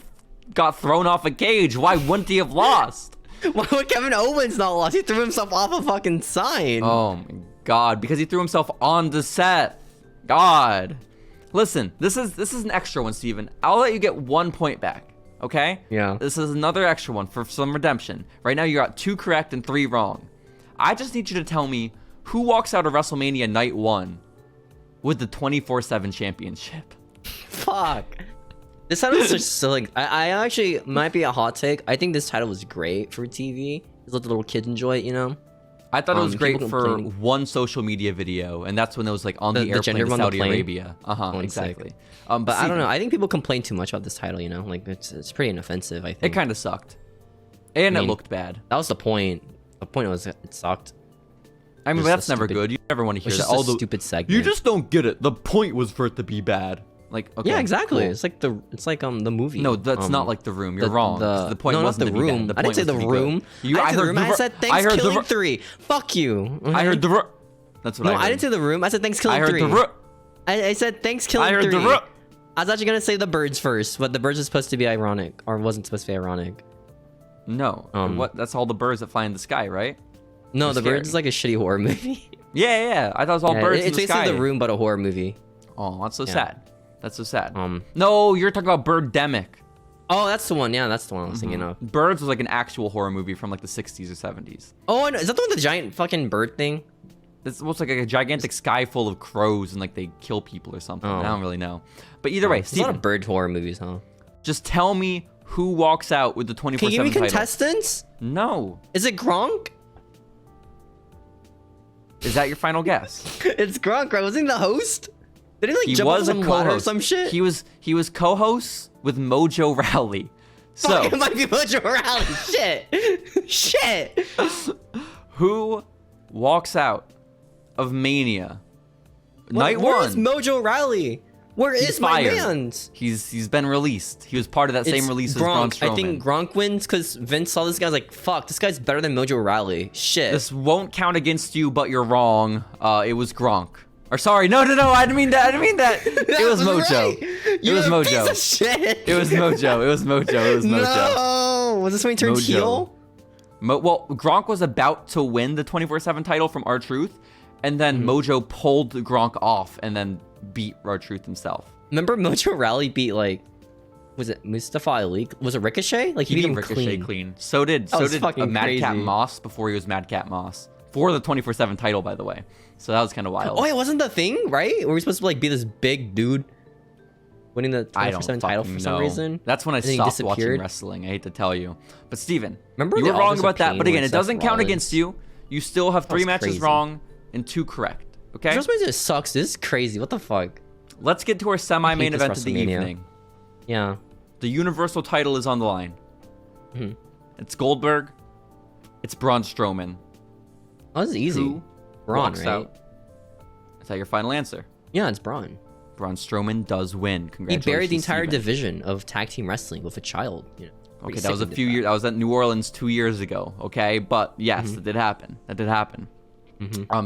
got thrown off a cage. Why wouldn't he have lost? Why would Kevin Owens not lost? He threw himself off a fucking sign. Oh my god, because he threw himself on the set. God. Listen, this is an extra one, Steven. I'll let you get 1 point back, okay? Yeah. This is another extra one for some redemption. Right now, you got 2 correct and 3 wrong. I just need you to tell me who walks out of WrestleMania Night 1 with the 24/7 championship. Fuck. This title is just so like, I actually might be a hot take. I think this title was great for TV. Just let the little kids enjoy it, you know? I thought it was great for one social media video, and that's when it was like on the airplane to Saudi Arabia. Exactly. But I don't know. I think people complain too much about this title. You know, like it's pretty inoffensive. I think it kind of sucked, and it looked bad. That was the point. The point was it sucked. I mean, but that's never good. You never want to hear that. All the stupid segment. You just don't get it. The point was for it to be bad. Like, okay, yeah, exactly. Cool. It's like the movie. No, that's not like The Room. You're wrong. The point wasn't the room. I didn't say The Room. I heard The Room. I said thanks killing 3. Fuck you. I heard The Room. That's what I heard. No, I didn't say The Room. I said thanks killing 3. I heard The Room. I said thanks killing 3. I heard The Room. I was actually gonna say The Birds first, but The Birds is supposed to be ironic, or wasn't supposed to be ironic. No. What? That's all the birds that fly in the sky, right? No, The Birds is like a shitty horror movie. Yeah. I thought it was all birds in the sky. It's basically The Room, but a horror movie. Oh, that's so sad. That's so sad. No, you're talking about Birdemic. Oh, that's the one. Yeah, that's the one I was thinking of. Birds was like an actual horror movie from like the 60s or 70s. Oh, I know. Is that the one with the giant fucking bird thing? It's almost like a gigantic sky full of crows and like they kill people or something. I don't really know. But either way, Steven, a lot of bird horror movies, huh? Just tell me who walks out with the 24/7 title. Can you give me title. contestants? No. Is it Gronk? Is that your final guess? It's Gronk, right? Wasn't he the host? Did he like jump off some ladder or some shit? He was co-host with Mojo Rawley. So it might be Mojo Rawley. Shit. Who walks out of Mania? Night where 1. is Mojo Rawley? Where is my man's? He's been released. He was part of that same release as Braun Strowman. I think Gronk wins because Vince saw this guy like, fuck, this guy's better than Mojo Rawley. Shit. This won't count against you, but you're wrong. It was Gronk. Or sorry, no, I didn't mean that. It was Mojo. Right. It was Mojo. Piece of shit. It was Mojo. No, was this when he turned Mojo. heel? Well, Gronk was about to win the 24/7 title from R-Truth, and then Mojo pulled Gronk off and then beat R-Truth himself. Remember Mojo Rally beat like, was it Mustafa Ali? Was it Ricochet? Like he beat him Ricochet clean. So did fucking Madcap crazy. Moss before he was Madcap Moss for the 24/7 title, by the way. So that was kind of wild. Oh, it wasn't the thing, right? Were we supposed to like be this big dude winning the 24/7 title for some reason? That's when I And then he stopped watching disappeared? wrestling. I hate to tell you, but Steven, Remember you the were wrong Authors of about that. Pain But again, with it doesn't Seth count Rollins? against you. You still have 3 was matches crazy. wrong and 2 correct. Okay. WrestleMania just sucks. This is crazy. What the fuck? Let's get to our semi-main this event of the WrestleMania. evening. Yeah. The Universal title is on the line. Mhm. It's Goldberg. It's Braun Strowman. Oh, this is easy. Who Braun, walks right? out? Is that your final answer? Yeah, it's Braun. Braun Strowman does win. He Congratulations. buried the entire Steven. division of tag team wrestling with a child. You know, pretty Okay, that was a sick few he did years. I was at New Orleans 2 years ago. Okay, but yes, it did happen. That did happen.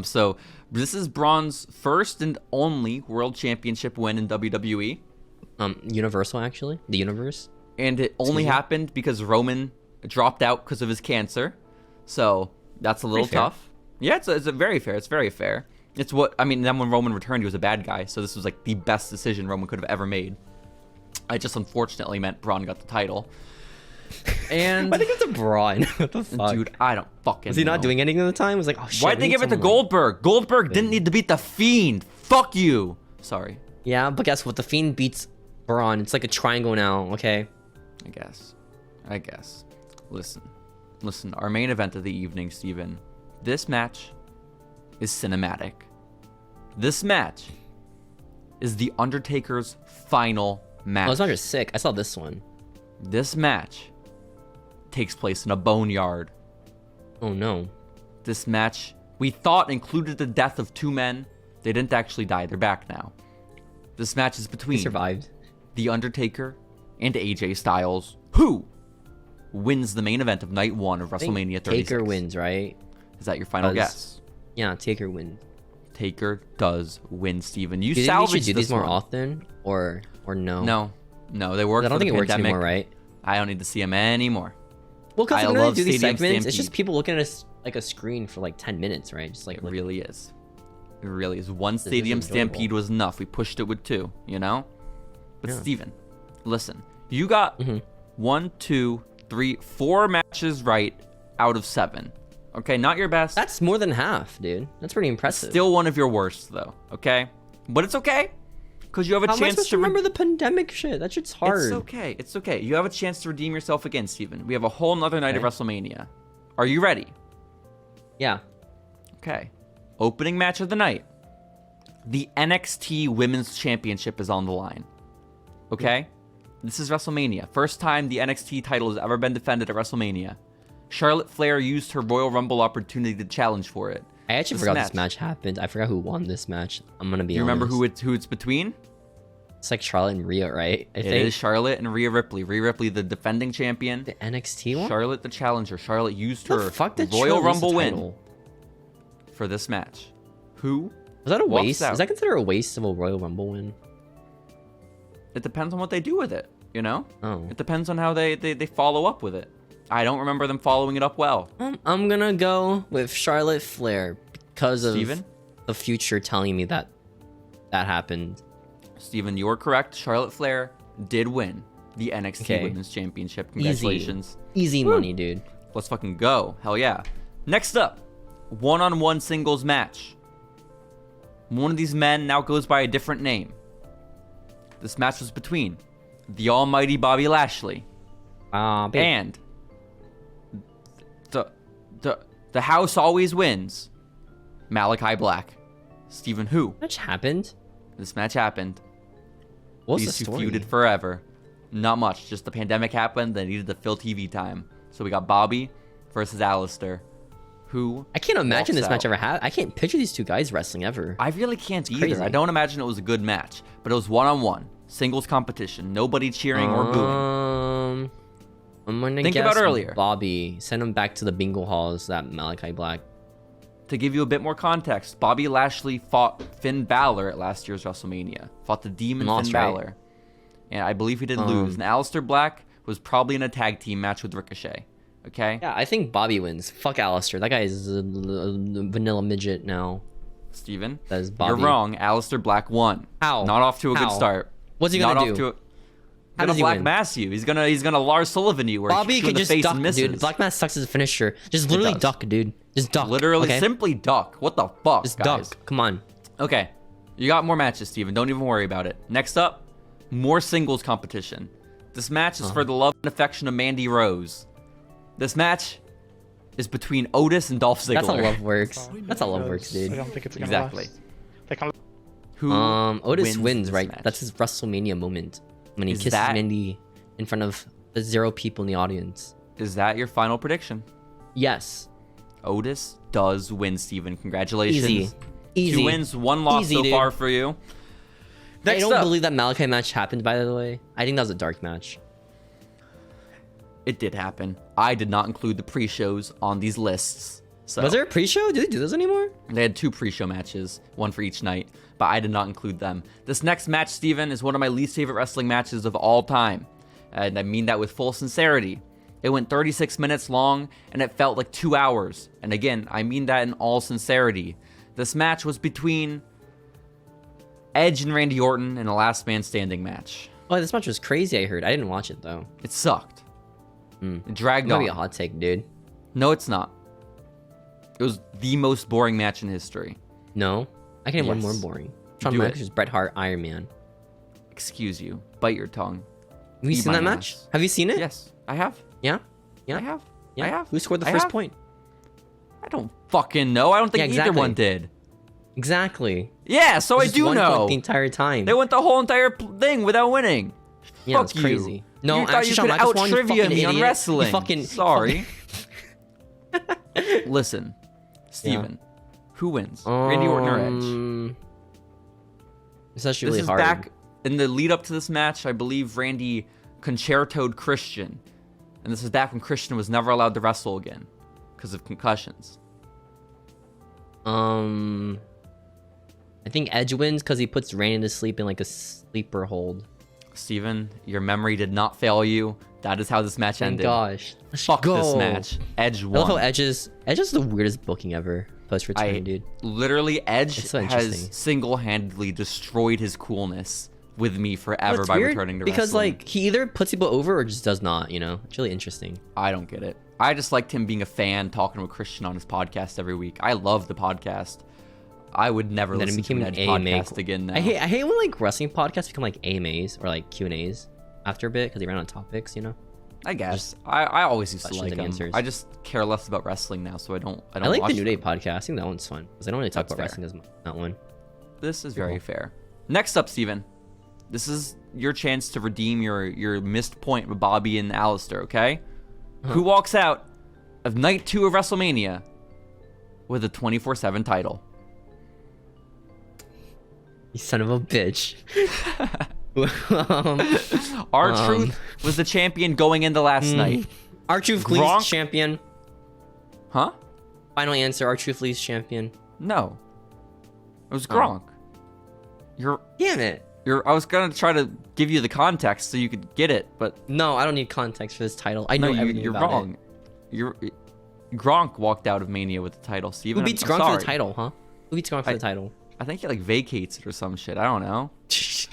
So this is Braun's first and only World Championship win in WWE, Universal actually, the universe. and it only happened because Roman dropped out because of his cancer. So that's a little Pretty fair. tough. Yeah, it's a very fair. It's very fair. It's what I mean. Then when Roman returned, he was a bad guy. So this was like the best decision Roman could have ever made. I just unfortunately meant Braun got the title. And I think it's a Braun. What the fuck? dude, I don't fucking. was he not know. doing anything at the time? It was like, oh shit. Why'd we they need give it to someone. Goldberg? Goldberg didn't need to beat the Fiend. Fuck you. Sorry. Yeah, but guess what? The Fiend beats Braun. It's like a triangle now. Okay. I guess. Listen. Our main event of the evening, Steven. This match is cinematic. This match is The Undertaker's final match. Oh, it's not just sick. I saw this one. This match takes place in a boneyard. Oh no. This match, we thought, included the death of 2 men. They didn't actually die. They're back now. This match is He between survived. The Undertaker and AJ Styles. Who wins the main event of night 1 of I think WrestleMania 36? Taker wins, right? Is that your final guess? Yeah, Taker wins. Taker does win, Steven. You Do you think we salvaged should do this these more one. often, or no? No, they work I for don't think the it works pandemic. anymore, right? I don't need to see them anymore. Well, because I when they love do these Stadium segments, it's Stampede. just people looking at like a screen for like 10 minutes, right? Just like It look- really is. It really is. One is Stadium enjoyable. Stampede was enough. We pushed it with 2, you know? But Yeah. Steven, listen. You got 1, 2, 3, 4 matches right out of 7. Okay, not your best. That's more than half, dude. That's pretty impressive. Still one of your worst, though. Okay? But it's okay. Because you have a How am I chance supposed to remember the pandemic shit? That shit's hard. It's okay. It's okay. You have a chance to redeem yourself again, Steven. We have a whole nother night of WrestleMania. Are you ready? Yeah. Okay. Opening match of the night. The NXT Women's Championship is on the line. Okay? This is WrestleMania. First time the NXT title has ever been defended at WrestleMania. Charlotte Flair used her Royal Rumble opportunity to challenge for it. I actually forgot this match happened. I forgot who won this match. I'm gonna be You honest. remember who it's between? It's like Charlotte and Rhea, right? I It think. is Charlotte and Rhea Ripley. Rhea Ripley, the defending champion. The NXT one? Charlotte, the challenger. Charlotte used What her the fuck did Royal Charlotte lose the Rumble win title? for this match. Who? Was that a walks waste? out? Is that considered a waste of a Royal Rumble win? It depends on what they do with it, you know? Oh. It depends on how they follow up with it. I don't remember them following it up well. I'm gonna go with Charlotte Flair because of Steven? the future telling me that happened. Steven, you're correct. Charlotte Flair did win the NXT Okay. Women's Championship. Congratulations. Easy money, dude. Let's fucking go. Hell yeah. Next up, one-on-one singles match. One of these men now goes by a different name. This match was between the almighty Bobby Lashley and the house always wins, Malachi Black. Steven, who? match happened. This match happened. What's These the two story? feuded forever. Not much. Just the pandemic happened. They needed to fill TV time. So we got Bobby versus Alistair. Who? I can't imagine walks this match out. ever happened. I can't picture these two guys wrestling ever. I really can't either. crazy. I don't imagine it was a good match. But it was one-on-one. Singles competition. Nobody cheering or booing. I'm gonna Think guess about earlier. Bobby. Send him back to the bingo halls that Malachi Black. to give you a bit more context, Bobby Lashley fought Finn Balor at last year's WrestleMania. Fought the Demon Lost, Finn right? Balor. And I believe he did lose. And Aleister Black was probably in a tag team match with Ricochet. Okay? Yeah, I think Bobby wins. Fuck Aleister. That guy is a vanilla midget now. Steven, That is Bobby. you're wrong. Aleister Black won. How? Not off to a How? good start. What's he Not gonna off do? to a... How Gonna does he Black win? Mass you. He's gonna Lars Sullivan you. Where he Bobby kicks you in can the just face duck, and misses. dude. Black Mass sucks as a finisher. Just literally does. duck, dude. Just duck. Literally, okay? simply duck. What the fuck, Just guys? duck. Come on. Okay, you got more matches, Steven. Don't even worry about it. Next up, more singles competition. This match is for the love and affection of Mandy Rose. This match is between Otis and Dolph Ziggler. That's how love works. That's how love works, I dude. don't think it's gonna Exactly. last. They can- Who Otis wins, this right? match? That's his WrestleMania moment when he Is kisses that- Mandy in front of the 0 people in the audience. Is that your final prediction? Yes. Otis does win, Steven. Congratulations. Easy. Easy. 2 wins, 1 loss Easy, so dude. far for you. I Next don't up. believe that Malachi match happened, by the way. I think that was a dark match. It did happen. I did not include the pre-shows on these lists. So Was there a pre-show? Do they do those anymore? They had 2 pre-show matches, 1 for each night, but I did not include them. This next match, Steven, is one of my least favorite wrestling matches of all time. And I mean that with full sincerity. It went 36 minutes long, and it felt like 2 hours. And again, I mean that in all sincerity. This match was between Edge and Randy Orton in a last man standing match. Oh, this match was crazy, I heard. I didn't watch it, though. It sucked. It dragged Maybe on. a hot take, dude. No, it's not. It was the most boring match in history. No? I can have one more Yes. boring. Shawn Do it. Michaels, Bret Hart, Iron Man. Excuse you. Bite your tongue. Have you Eat seen my that match? ass. Have you seen it? Yes, I have. Yeah? Yeah? I have. Yeah? I have. Who scored the I first have. point? I don't fucking know. I don't think Yeah, either exactly. one did. Exactly. Yeah, so I Just do one know. point the entire time. They went the whole entire thing without winning. Yeah, Fuck it's you. crazy. No, you thought actually, you Shawn could Michaels out won, you trivia fucking me on idiot. You wrestling. fucking- Sorry. Listen, Steven, who wins? Randy Orton or Edge? It's actually This really is hard. back in the lead up to this match. I believe Randy concertoed Christian, and this is back when Christian was never allowed to wrestle again because of concussions. I think Edge wins because he puts Randy to sleep in like a sleeper hold. Steven, your memory did not fail you. That is how this match Thank ended. gosh. Let's Fuck go. this match. Edge I love how won. Edge is the weirdest booking ever post return, dude. Literally, Edge It's so has interesting. single-handedly destroyed his coolness with me forever It's by weird returning to because wrestling. like he either puts people over or just does not. You know, it's really interesting. I don't get it. I just liked him being a fan, talking to a Christian on his podcast every week. I love the podcast. I would never And then it listen to became an an Edge AMA. podcast again now. I hate when like wrestling podcasts become like AMAs or like Q&As after a bit because they ran out of topics. You know. I guess. I always used to questions like and them. answers. I just care less about wrestling now, so I don't I like watch the New Day them. podcast. I think that one's fun because I don't really talk That's about fair. wrestling as much. That one. This is very fair. Next up, Steven. This is your chance to redeem your missed point with Bobby and Aleister, okay? Who walks out of night 2 of WrestleMania with a 24/7 title? You son of a bitch. R-Truth was the champion going into last night. R-Truth Gronk? leads champion. Huh? Final answer. R-Truth leads champion. No. It was Gronk. You're Damn it. I was gonna try to give you the context so you could get it, but No, I don't need context for this title. I no, know everything you're about wrong. Gronk walked out of Mania with the title, it. Steven. Who beats I'm Gronk for sorry. the title, huh? Who beats Gronk for the title? I think he like vacates it or some shit. I don't know. Just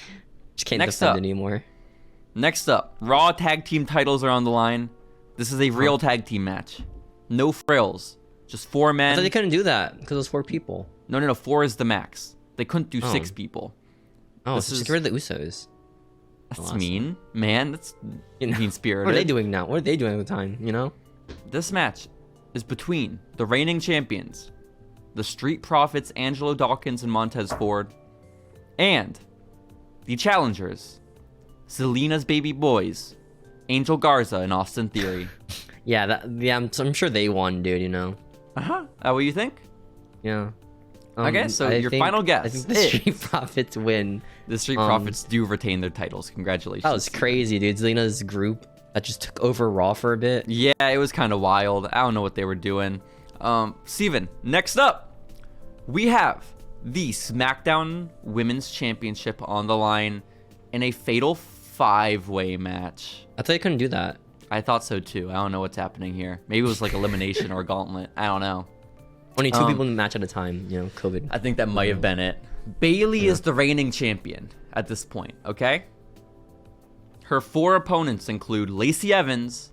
can't Next defend up. it anymore. Next up, Raw tag team titles are on the line. This is a real tag team match. No frills. Just 4 I men. thought they couldn't do that because it was 4 people. No. 4 is the max. They couldn't do Oh. 6 people. Oh, This so just is- get rid of the Usos. That's awesome. mean, man. That's You know, mean spirited. What are they doing now? What are they doing at the time? You know? This match is between the reigning champions, the Street Profits Angelo Dawkins and Montez Ford, and the challengers, Selena's baby boys, Angel Garza and Austin Theory. Yeah, I'm sure they won, dude. You know? Uh-huh. What do you think? Yeah. Okay, so I your think- final guess I think the is- Street Profits win. The Street Profits do retain their titles. Congratulations. That was crazy, dude. Zelina's group that just took over Raw for a bit. Yeah, it was kind of wild. I don't know what they were doing. Steven, next up, we have the SmackDown Women's Championship on the line in a fatal 5-way match. I thought you couldn't do that. I thought so too. I don't know what's happening here. Maybe it was like elimination or a gauntlet. I don't know. Only 2 people in the match at a time, you know, COVID. I think that might have been it. Bayley is the reigning champion at this point, okay? Her 4 opponents include Lacey Evans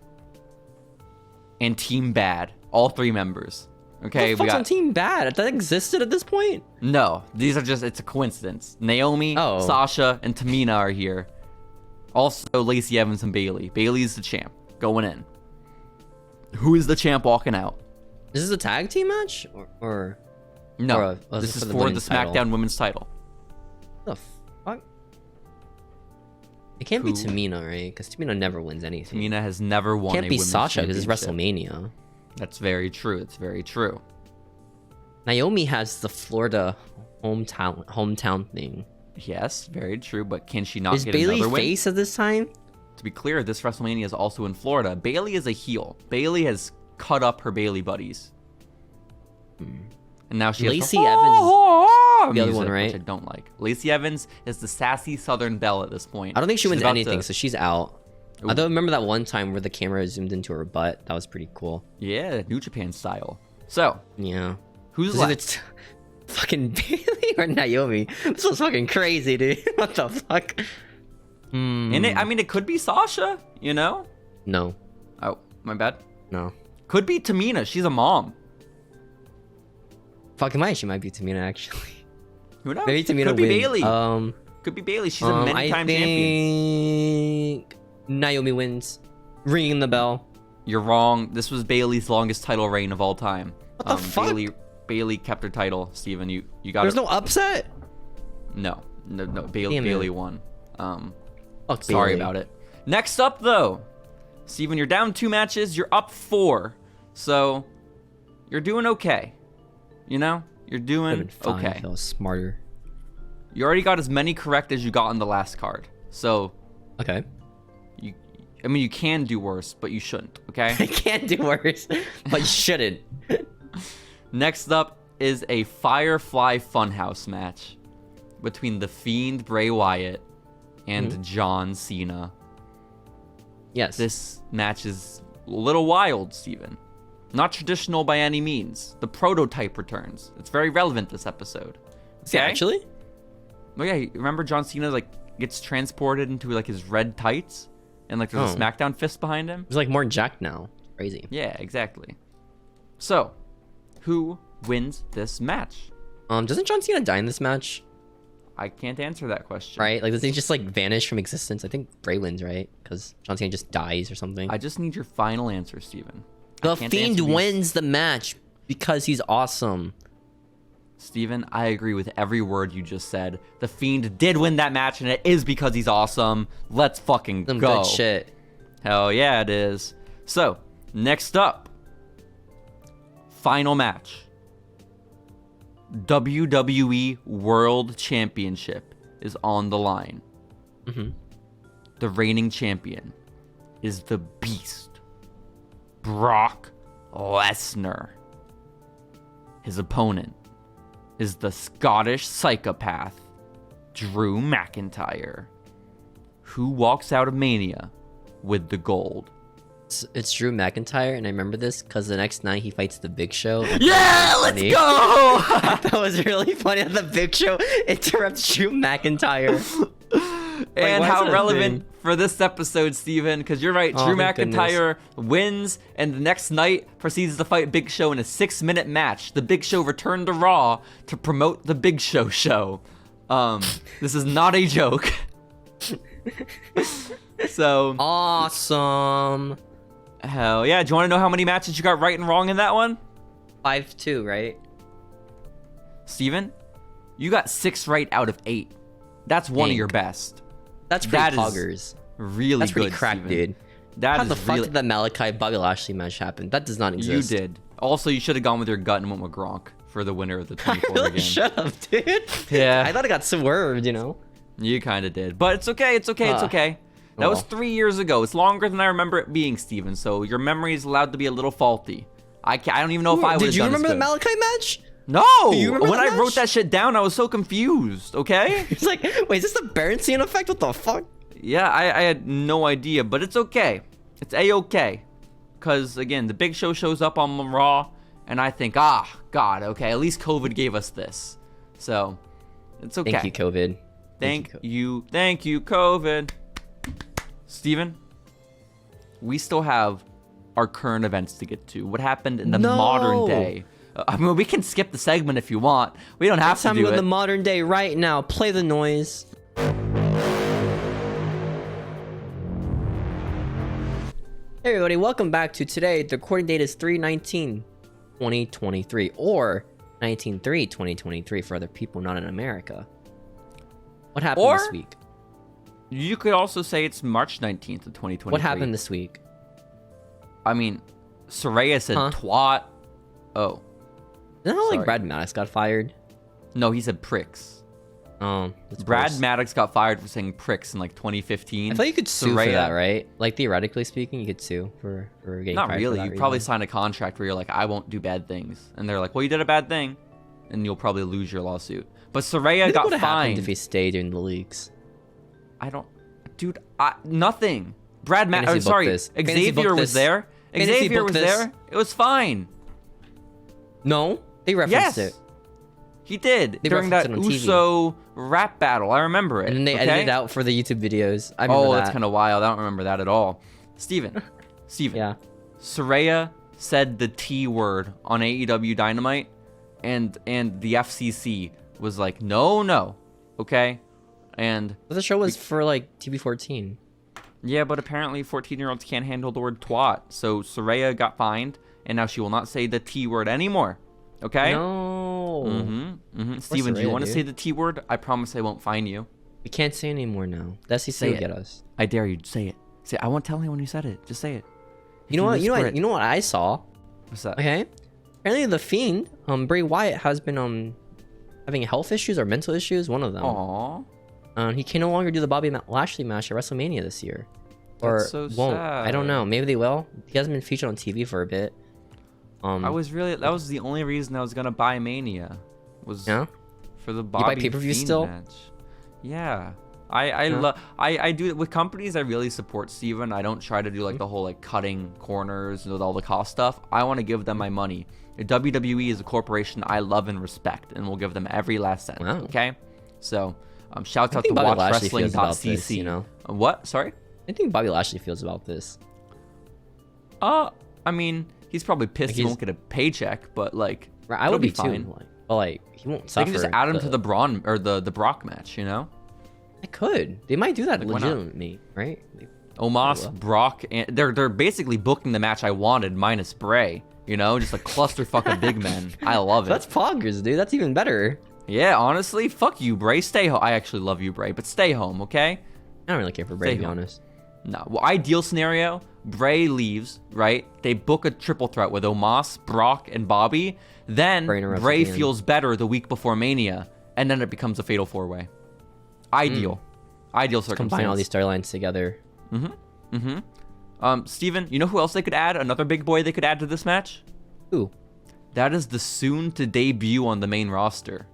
and Team Bad, all 3 members. Okay, what the fuck's on Team Bad? That existed at this point? No, these are just, it's a coincidence. Naomi, Sasha, and Tamina are here. Also, Lacey Evans and Bayley. Bayley's the champ, going in. Who is the champ walking out? Is this a tag team match? Or no, this is for the SmackDown Women's title. The fuck? It can't be Tamina, right? Because Tamina never wins anything. Tamina has never won a women's championship. Can't be Sasha because it's WrestleMania. That's very true. It's very true. Naomi has the Florida hometown thing. Yes, very true. But can she not get Bayley another win? Is Bayley face at this time? To be clear, this WrestleMania is also in Florida. Bayley is a heel. Bayley has cut up her Bayley buddies. And now she has Lacey Evans, the other one, right? Which I don't like. Lacey Evans is the sassy Southern belle at this point. I don't think she wins anything, so she's out. Ooh. I don't remember that one time where the camera zoomed into her butt. That was pretty cool. Yeah, New Japan style. So yeah, who's left? Fucking Bayley or Naomi? This was fucking crazy, dude. What the fuck? And I mean, it could be Sasha. You know? No. Oh, my bad. No. Could be Tamina. She's a mom. Fucking might. She might be Tamina, actually. Who knows? Maybe Tamina could be wins. Bayley. Could be Bayley. She's a many-time champion. Naomi wins. Ringing the bell. You're wrong. This was Bayley's longest title reign of all time. What the fuck? Bayley kept her title, Steven. You got There's no upset? No. Bayley won. Sorry about it. Next up, though. Steven, you're down 2 matches. You're up 4. So, you're doing okay. You know? You're doing okay. I was smarter. You already got as many correct as you got on the last card. So, okay. I mean, you can do worse, but you shouldn't, okay? I can't do worse, but you shouldn't. Next up is a Firefly Funhouse match between The Fiend Bray Wyatt and John Cena. Yes. This match is a little wild, Steven. Not traditional by any means. The prototype returns. It's very relevant this episode. Okay? Actually? Oh yeah, remember John Cena gets transported into his red tights? And there's a SmackDown fist behind him? He's more jacked now. Crazy. Yeah, exactly. So, who wins this match? Doesn't John Cena die in this match? I can't answer that question. Right? Does he just vanish from existence? I think Bray wins, right? Because John Cena just dies or something. I just need your final answer, Steven. The Fiend wins the match because he's awesome. Steven, I agree with every word you just said. The Fiend did win that match, and it is because he's awesome. Let's fucking go. Good shit. Hell yeah, it is. So, next up. Final match. WWE World Championship is on the line. The reigning champion is the Beast, Brock Lesnar. His opponent is the Scottish psychopath, Drew McIntyre, who walks out of Mania with the gold. It's Drew McIntyre, and I remember this because the next night he fights the Big Show. Yeah, let's go! That was really funny that the Big Show interrupts Drew McIntyre. And how relevant for this episode, Steven, because you're right, Drew McIntyre wins, and the next night proceeds to fight Big Show in a 6-minute match. The Big Show returned to Raw to promote the Big Show show. This is not a joke. So awesome. Hell yeah. Do you want to know how many matches you got right and wrong in that one? 5-2, right? Steven, you got 6 right out of 8. That's one of your best. That's pretty poggers. Really That's pretty good, cracked, Steven. dude. How the fuck did the Malachi Buggy Lashley match happen? That does not exist. You did. Also, you should have gone with your gut and went with Gronk for the winner of the 24 I really again. should have, dude. Yeah. I thought it got swerved, you know? You kind of did. But it's okay. It's okay. It's okay. That was 3 years ago. It's longer than I remember it being, Steven. So your memory is allowed to be a little faulty. I don't even know if I would have done. Did you remember the Malachi match? No! Do you remember When that I wrote match? that shit down, I was so confused, okay? It's like, wait, is this the Berenstein effect? What the fuck? Yeah, I had no idea, but it's okay. It's A-okay. Because, again, the Big Show shows up on Raw, and I think, God, okay, at least COVID gave us this. So, it's okay. Thank you, COVID. Thank you, COVID. Steven, we still have our current events to get to. What happened in the modern day? I mean, we can skip the segment if you want. We don't have to do it. In the modern day right now. Play the noise. Hey everybody, welcome back to today. The recording date is 3/19/2023 or 19/3/2023 for other people not in America. What happened this week? You could also say it's March 19th of 2023. What happened this week? I mean, Saraya said twat. Oh. Isn't that how like Brad Maddox got fired? No, he said pricks. Oh, Brad Maddox got fired for saying pricks in like 2015. I thought you could sue for that, right? Like theoretically speaking, you could sue for getting Not fired. really. For You that probably reason. sign a contract where you're like, I won't do bad things, and they're like, well, you did a bad thing, and you'll probably lose your lawsuit. But Saraya got fined. If he stayed in the leagues. I don't, dude. Nothing. Brad Maddox. Fantasy Sorry, book this. Xavier was there. Xavier was there. It was fine. No, they referenced it. He did during that Uso rap battle. I remember it. And then they edited it out for the YouTube videos. I remember that's kind of wild. I don't remember that at all. Steven. Yeah. Saraya said the T word on AEW Dynamite, and the FCC was like, no, okay? And But the show was for like TV14. yeah, but apparently 14-year-olds can't handle the word twat. So Saraya got fined, and now she will not say the T word anymore. Okay? No. Steven, do you want to dude. say the T word? I promise I won't fine you. We can't say anymore now. The SEC Say will it. get us. I dare you. Say it. Say it. I won't tell anyone you said it. Just say it. You know what? You know what I saw? What's that? Okay. Apparently the Fiend, Bray Wyatt has been having health issues or mental issues. One of them. Aww. He can no longer do the Bobby Lashley match at WrestleMania this year. Or That's so won't. sad. I don't know. Maybe they will. He hasn't been featured on TV for a bit. That was the only reason I was gonna buy Mania. Was for the Bobby buy pay-per-view Fiend still? match. Yeah. I do it with companies I really support, Steven. I don't try to do like the whole like cutting corners with all the cost stuff. I want to give them my money. WWE is a corporation I love and respect, and we'll give them every last cent. Wow. Okay? So shouts out to Bobby Lashley feels about watchwrestling.cc. this, you know? What? Sorry? I think Bobby Lashley feels about this. I mean, he's probably pissed he he's- won't get a paycheck, but like I would be fine. too. But like he won't They suffer. can just add him to the Braun or the Brock match, you know? I could. They might do that Like, why not? legitimately, right? Omos, Brock, and they're basically booking the match I wanted minus Bray. You know, just a clusterfuck of big men. I love it. That's poggers, dude. That's even better. Yeah, honestly, fuck you, Bray. Stay home. I actually love you, Bray, but stay home, okay? I don't really care for Bray, to be honest. No. Well, ideal scenario, Bray leaves, right? They book a triple threat with Omos, Brock, and Bobby. Then Bray feels better the week before Mania, and then it becomes a fatal four-way. Ideal. Ideal circumstance. Combine all these storylines together. Steven, you know who else they could add? Another big boy they could add to this match? Who? That is the soon-to-debut on the main roster.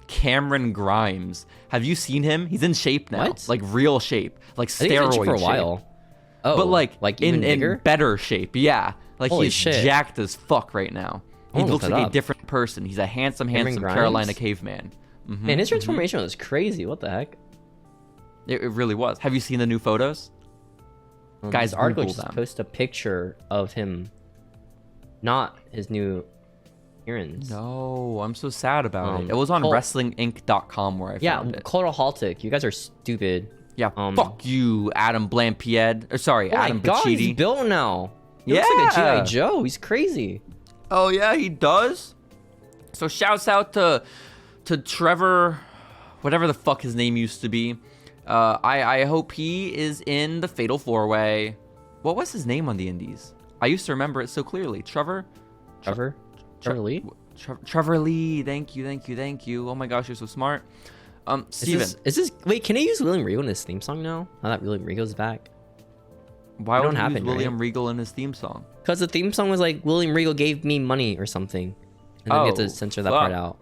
Cameron Grimes. Have you seen him? He's in shape now. What? Like real shape. Like I think he's been in shape steroid for a shape. while. Oh, But like even in bigger? better shape. Yeah. Like Holy he's shit. jacked as fuck right now. He I'll looks look like it a up. different person. He's a handsome Grimes? Carolina caveman. Man, his transformation was crazy. What the heck? It really was. Have you seen the new photos? Guys, This article Google just them. post a picture of him, not his new appearance. No, I'm so sad about it. It was on Cole- WrestlingInc.com where I found it. Coral Haltic. You guys are stupid. Yeah, fuck you, Adam Blampied. Or sorry, Oh Adam my god, he's Pacitti. built now. He looks like a G.I. Joe. He's crazy. Oh yeah, he does. So shouts out to Trevor, whatever the fuck his name used to be. I hope he is in the Fatal 4-Way. What was his name on the Indies? I used to remember it so clearly. Trevor Lee? Trevor Lee. Thank you. Oh my gosh, you're so smart. Steven. Is this wait, can I use William Regal in his theme song now? Now that William Regal's back? Why would don't he use happen, William right? Regal in his theme song? Because the theme song was like William Regal gave me money or something. And then you have to censor that part out.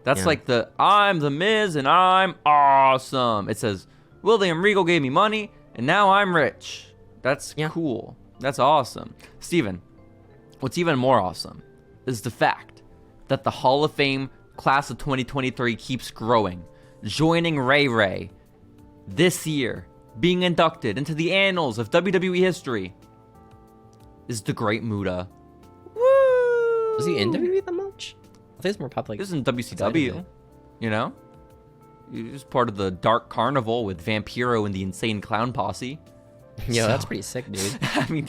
That's like the I'm the Miz and I'm awesome. It says William Regal gave me money and now I'm rich. That's cool. That's awesome. Steven, what's even more awesome is the fact that the Hall of Fame class of 2023 keeps growing, joining Ray this year, being inducted into the annals of WWE history, is the Great Muta. Woo! Was he in WWE that much? I think it's more popular. He was in WCW, you know? He was part of the Dark Carnival with Vampiro and the Insane Clown Posse. Yo, that's pretty sick, dude. I mean,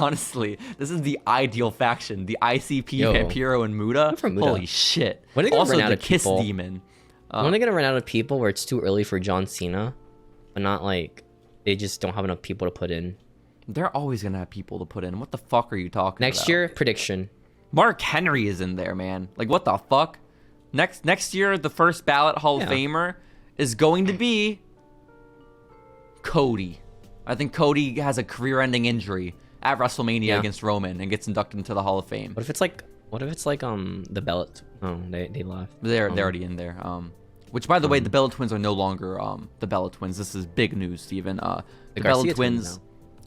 honestly, this is the ideal faction. The ICP, Vampiro, and Muta. Holy shit. When are they gonna run out the of Kiss people? Demon. When are they gonna run out of people where it's too early for John Cena, but not like they just don't have enough people to put in? They're always gonna have people to put in. What the fuck are you talking about? Next year, prediction. Mark Henry is in there, man. Like, what the fuck? Next year, the first ballot Hall of Famer is going to be Cody. I think Cody has a career-ending injury at WrestleMania against Roman and gets inducted into the Hall of Fame. What if it's like the Bella? Oh, they left. They're already in there. Which, by the way, the Bella Twins are no longer the Bella Twins. This is big news, Steven. The Bella Twins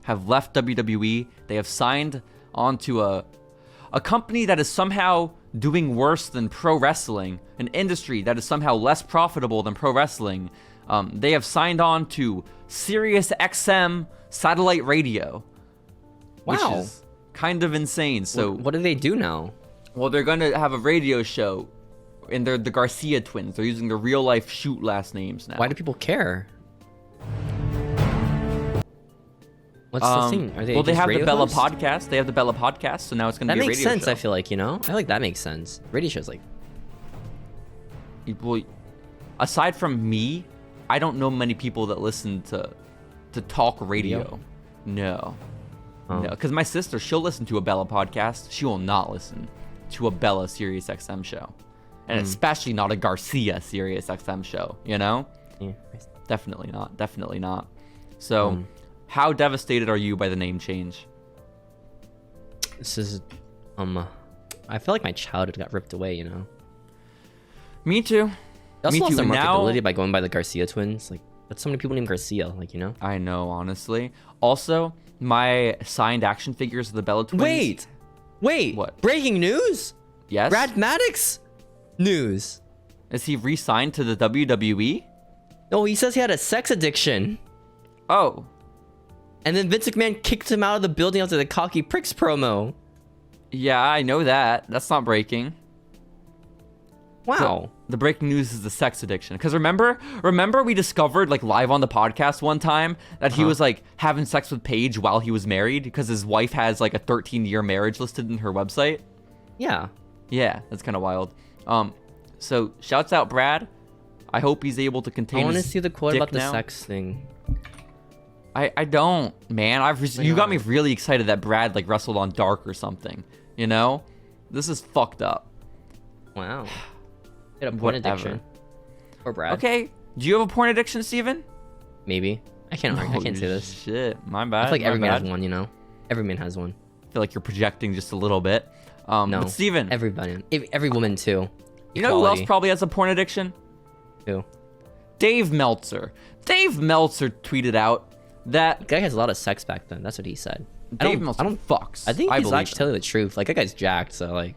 have left WWE. They have signed onto a company that is somehow doing worse than pro wrestling, an industry that is somehow less profitable than pro wrestling. They have signed on to Sirius XM satellite radio, which is kind of insane. So what do they do now? Well, they're going to have a radio show, and they're the Garcia Twins. They're using their real-life shoot last names now. Why do people care? What's the thing? Are they they have the Bella hosts? podcast. They have the Bella podcast, so now it's going to be a radio show. That makes sense, I feel like, you know? I feel like that makes sense. Radio shows like... Well, aside from me, I don't know many people that listen to talk radio. No. No, because my sister, she'll listen to a Bella podcast. She will not listen to a Bella Sirius XM show. And especially not a Garcia Sirius XM show, you know? Yeah. Definitely not. So, how devastated are you by the name change? This is, I feel like my childhood got ripped away, you know? Me too. They also lost their marketability now, by going by the Garcia Twins. Like, that's so many people named Garcia, like, you know? I know, honestly. Also, my signed action figures of the Bella Twins. Wait. What? Breaking news? Yes? Brad Maddox news. Is he re-signed to the WWE? No, he says he had a sex addiction. Oh. And then Vince McMahon kicked him out of the building after the Cocky Pricks promo. Yeah, I know that. That's not breaking. Wow. The breaking news is the sex addiction. Because remember we discovered, like, live on the podcast one time that he was, like, having sex with Paige while he was married because his wife has, like, a 13-year marriage listed in her website? Yeah. Yeah, that's kind of wild. So, shouts out Brad. I hope he's able to contain I want to his see the quote dick about the now. sex thing. I don't, man. You got me really excited that Brad, like, wrestled on Dark or something. You know? This is fucked up. Wow. He had a porn addiction. Or Brad. Okay. Do you have a porn addiction, Steven? Maybe. I can't say this. Shit. My bad. I feel like every man has one, you know? Every man has one. I feel like you're projecting just a little bit. No. But Steven. Every woman, too. You know who else probably has a porn addiction? Who? Dave Meltzer. Dave Meltzer tweeted out that... The guy has a lot of sex back then. That's what he said. Dave Meltzer fucks. I think he's actually telling the truth. Like, that guy's jacked, so, like...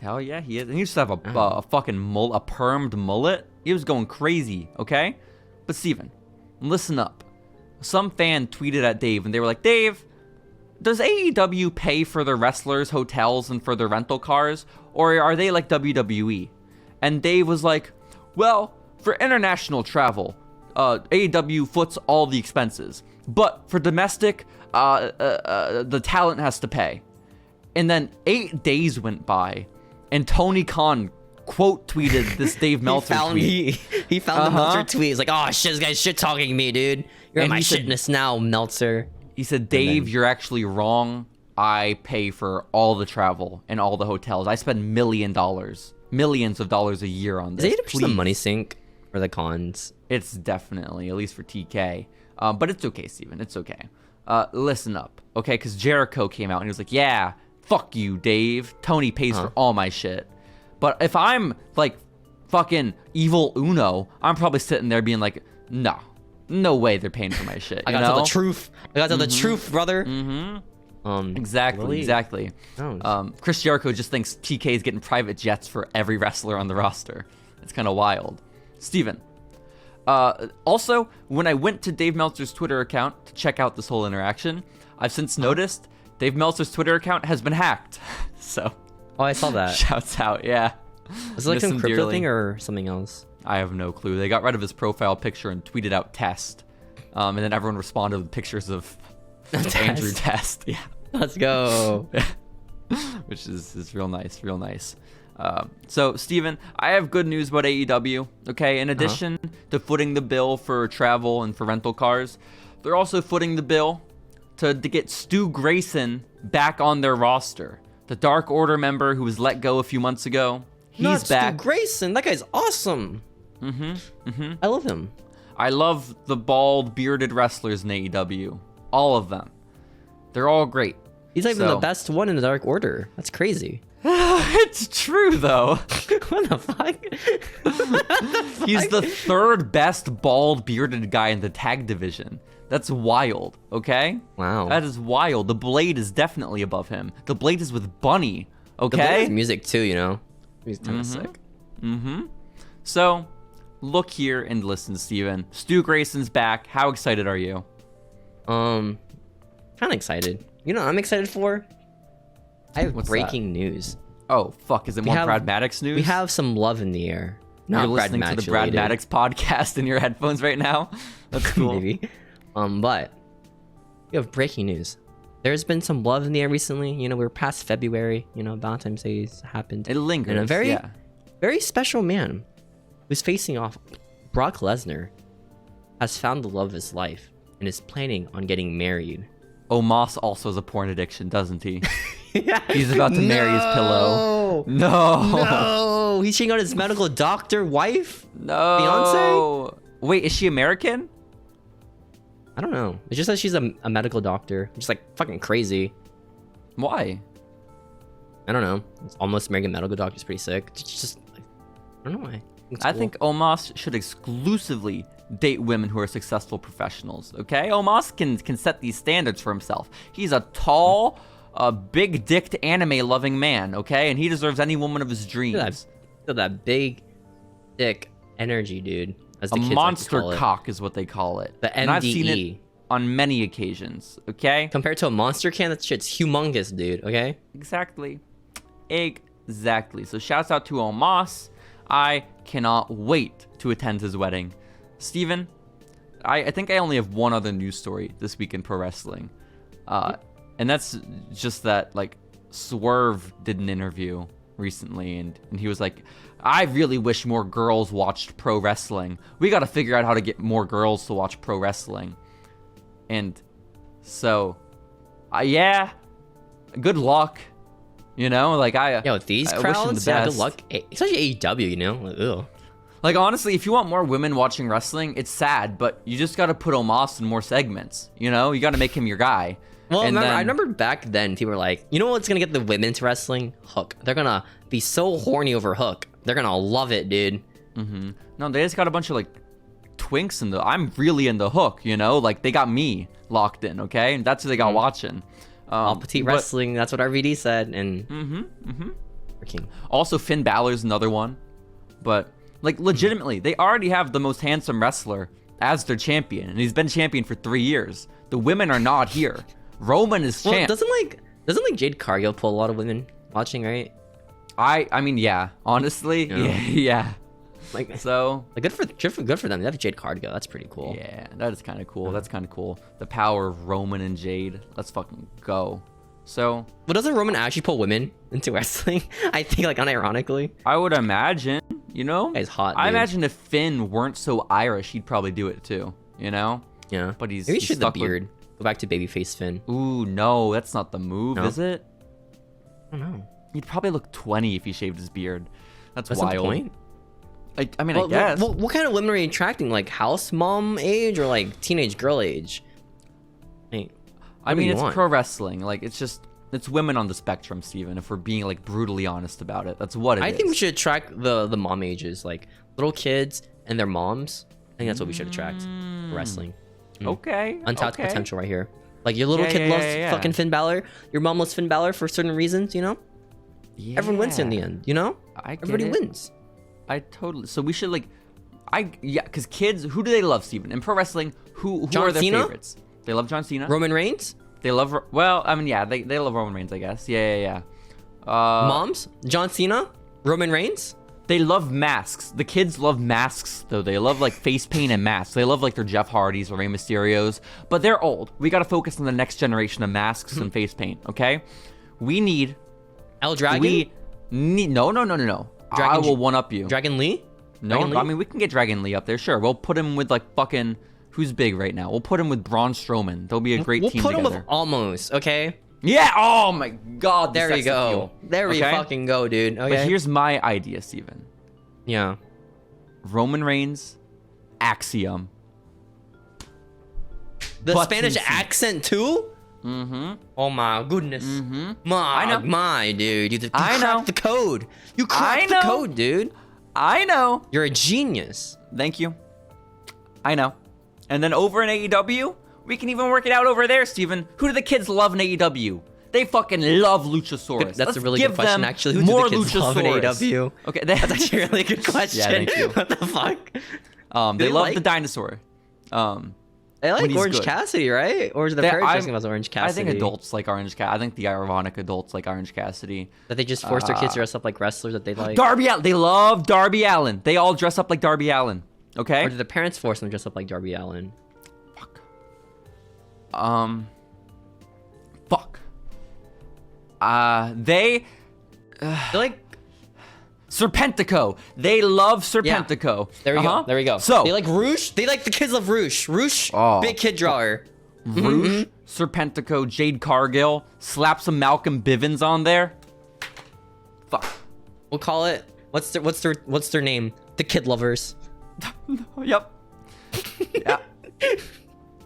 Hell yeah, he is. And he used to have a fucking a permed mullet. He was going crazy, okay? But Steven, listen up. Some fan tweeted at Dave, and they were like, Dave, does AEW pay for their wrestlers' hotels and for their rental cars? Or are they like WWE? And Dave was like, well, for international travel, AEW foots all the expenses. But for domestic, the talent has to pay. And then 8 days went by, and Tony Khan quote tweeted this Dave Meltzer tweet. He found the Meltzer tweet. He's like, oh shit, this guy's shit talking me, dude. You're in my shitness now, Meltzer. He said, Dave, you're actually wrong. I pay for all the travel and all the hotels. I spend millions of dollars a year on this. Is it just a money sink for the cons? It's definitely, at least for TK. But it's okay, Steven. It's okay. Listen up, okay? Because Jericho came out and he was like, yeah, fuck you, Dave. Tony pays for all my shit. But if I'm like fucking evil Uno, I'm probably sitting there being like, no way they're paying for my shit. I gotta tell the truth. I gotta tell the truth, brother. Exactly. Chris Jericho just thinks TK is getting private jets for every wrestler on the roster. It's kind of wild. Steven. Also, when I went to Dave Meltzer's Twitter account to check out this whole interaction, I've since noticed Dave Meltzer's Twitter account has been hacked. So. Oh, I saw that. Shouts out, yeah. Was it like some crypto thing or something else? I have no clue. They got rid of his profile picture and tweeted out test. And then everyone responded with pictures of Andrew Test. Yeah. Let's go. Which is real nice, real nice. So, Steven, I have good news about AEW, okay? In addition to footing the bill for travel and for rental cars, they're also footing the bill to get Stu Grayson back on their roster. The Dark Order member who was let go a few months ago. He's back. Stu Grayson, that guy's awesome. I love him. I love the bald, bearded wrestlers in AEW. All of them. They're all great. He's not even the best one in the Dark Order. That's crazy. It's true, though. What the fuck? He's the third best bald, bearded guy in the tag division. That's wild, okay? Wow. That is wild. The Blade is definitely above him. The Blade is with Bunny, okay? The Blade has music, too, you know? He's kind of sick. So, look here and listen, Steven. Stu Grayson's back. How excited are you? Kind of excited. You know what I'm excited for? I have breaking news. Oh, fuck. Is it more Brad Maddox news? We have some love in the air. You're listening to the Brad Maddox podcast in your headphones right now? That's cool. Maybe. But we have breaking news. There's been some love in the air recently. You know, we're past February. You know, Valentine's Day happened. It lingers, and a very special man who's facing off Brock Lesnar has found the love of his life and is planning on getting married. Omos also has a porn addiction, doesn't he? He's about to marry his pillow. No. He's cheating on his medical doctor wife? No. Beyonce? Wait, is she American? I don't know. It just says she's a medical doctor. Just like fucking crazy. Why? I don't know. It's almost American medical doctor's pretty sick. It's just like, I don't know why. I think Omos should exclusively date women who are successful professionals, okay? Omos can set these standards for himself. He's a tall, big-dicked anime-loving man, okay? And he deserves any woman of his dreams. That big dick energy, dude. As the a kids monster like to cock is what they call it. The MDE. And I've seen it on many occasions, okay? Compared to a monster can, that shit's humongous, dude, okay? Exactly. So shouts out to Omos. I cannot wait to attend his wedding. Steven, I think I only have one other news story this week in pro wrestling. And that's just that, like, Swerve did an interview recently, and he was like, I really wish more girls watched pro wrestling. We got to figure out how to get more girls to watch pro wrestling. And so, yeah, good luck. You know, like with these crowds, good luck. Especially AEW, you know, like, ugh. Like, honestly, if you want more women watching wrestling, it's sad, but you just got to put Omos in more segments. You know, you got to make him your guy. Well, I remember back then, people were like, you know what's going to get the women to wrestling? Hook. They're going to be so horny over Hook. They're going to love it, dude. No, they just got a bunch of, like, twinks in the... I'm really in the Hook, you know? Like, they got me locked in, okay? And that's what they got watching. All petite wrestling, that's what RVD said, and... Freaking. Also, Finn Balor's another one. But, like, legitimately, they already have the most handsome wrestler as their champion, and he's been champion for 3 years. The women are not here. Roman is champ. Doesn't Jade Cargill pull a lot of women watching, right? I mean, yeah. Honestly, yeah. Like, so, like good for them. They have Jade Cargill. That's pretty cool. Yeah, that is kind of cool. That's kind of cool. The power of Roman and Jade. Let's fucking go. So, but doesn't Roman actually pull women into wrestling? I think, like, unironically. I would imagine. You know, he's hot. I imagine if Finn weren't so Irish, he'd probably do it too. You know? Yeah. But maybe he should the beard. Go back to babyface Finn. Ooh, no, that's not the move, is it? I don't know. He'd probably look 20 if he shaved his beard. That's wild. Not the point. I mean, I guess. What kind of women are you attracting? Like house mom age or like teenage girl age? I mean, it's pro wrestling. Like, it's just It's women on the spectrum, Steven, if we're being like brutally honest about it. That's what it is. I think we should track the mom ages, like little kids and their moms. I think that's what we should attract for wrestling. Okay. Untapped potential right here. Like your little kid loves fucking Finn Balor. Your mom loves Finn Balor for certain reasons, you know? Yeah. Everyone wins in the end, you know? Everybody wins. I totally. So we should like, because kids, who do they love, Steven? In pro wrestling, who are their favorites? They love John Cena. Roman Reigns. They love. Well, I mean, yeah, they love Roman Reigns, I guess. Yeah. Moms. John Cena. Roman Reigns. They love masks. The kids love masks, though. They love like face paint and masks. They love like their Jeff Hardys or Rey Mysterios. But they're old. We got to focus on the next generation of masks and face paint. Okay. We need. El Dragon. We need. No. I will one up you. Dragon Lee. No, Dragon Lee? I mean we can get Dragon Lee up there. Sure, we'll put him with like fucking. Who's big right now? We'll put him with Braun Strowman. They'll be a great team We'll together. put him with Almost. Okay. Yeah. Oh my God. There we go. There we fucking go, dude. Okay. But here's my idea, Steven. Yeah. Roman Reigns, Axiom. The Spanish accent too? Mm-hmm. Oh my goodness. Mm-hmm. My dude. You cracked the code. You cracked the code, dude. I know. You're a genius. Thank you. I know. And then over in AEW, we can even work it out over there, Steven. Who do the kids love in AEW? They fucking love Luchasaurus. That's a really good question, actually. Who do the kids love in AEW? Okay, that's actually a really good question. Yeah, thank you. What the fuck? They love the dinosaur. They like Orange Cassidy, right? Or is the parents asking about Orange Cassidy? I think adults like Orange Cassidy. I think the ironic adults like Orange Cassidy. That they just force their kids to dress up like wrestlers that they like. Darby Allin. They love Darby Allin. They all dress up like Darby Allin. Okay? Or do the parents force them to dress up like Darby Allin? Fuck. They like Serpentico. They love Serpentico. Yeah. There we go. There we go. So they like Roosh. They like the kids love Roosh. Roosh, big kid drawer. Roosh, Serpentico, Jade Cargill. Slap some Malcolm Bivens on there. Fuck. We'll call it. What's their name? The Kid Lovers. Yep. Yeah.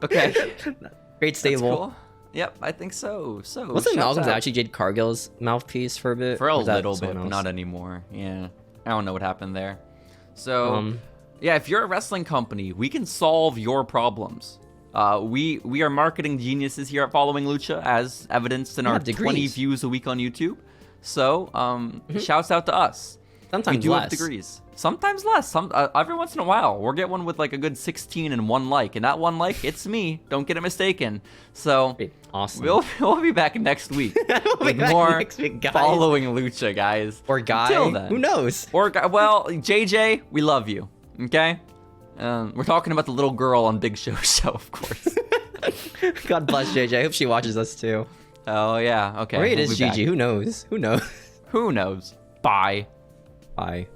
Okay. Great stable. That's cool. Yep, I think so. Wasn't Malcolm's actually Jade Cargill's mouthpiece for a bit? For a little bit, but not anymore. Yeah. I don't know what happened there. So, yeah, if you're a wrestling company, we can solve your problems. We are marketing geniuses here at Following Lucha, as evidenced in our 20 views a week on YouTube. So, shouts out to us. Sometimes we do have degrees. Sometimes less. Every once in a while, we'll get one with like a good 16 and 1 like, and that 1 like, it's me. Don't get it mistaken. So awesome. We'll be back next week with more Following Lucha, guys. Or Guy. Until then, who knows? Or well, JJ, we love you. Okay. We're talking about the little girl on Big Show's show, of course. God bless JJ. I hope she watches us too. Oh yeah. Okay. Or it is Gigi. Who knows? Who knows? Who knows? Bye. Bye.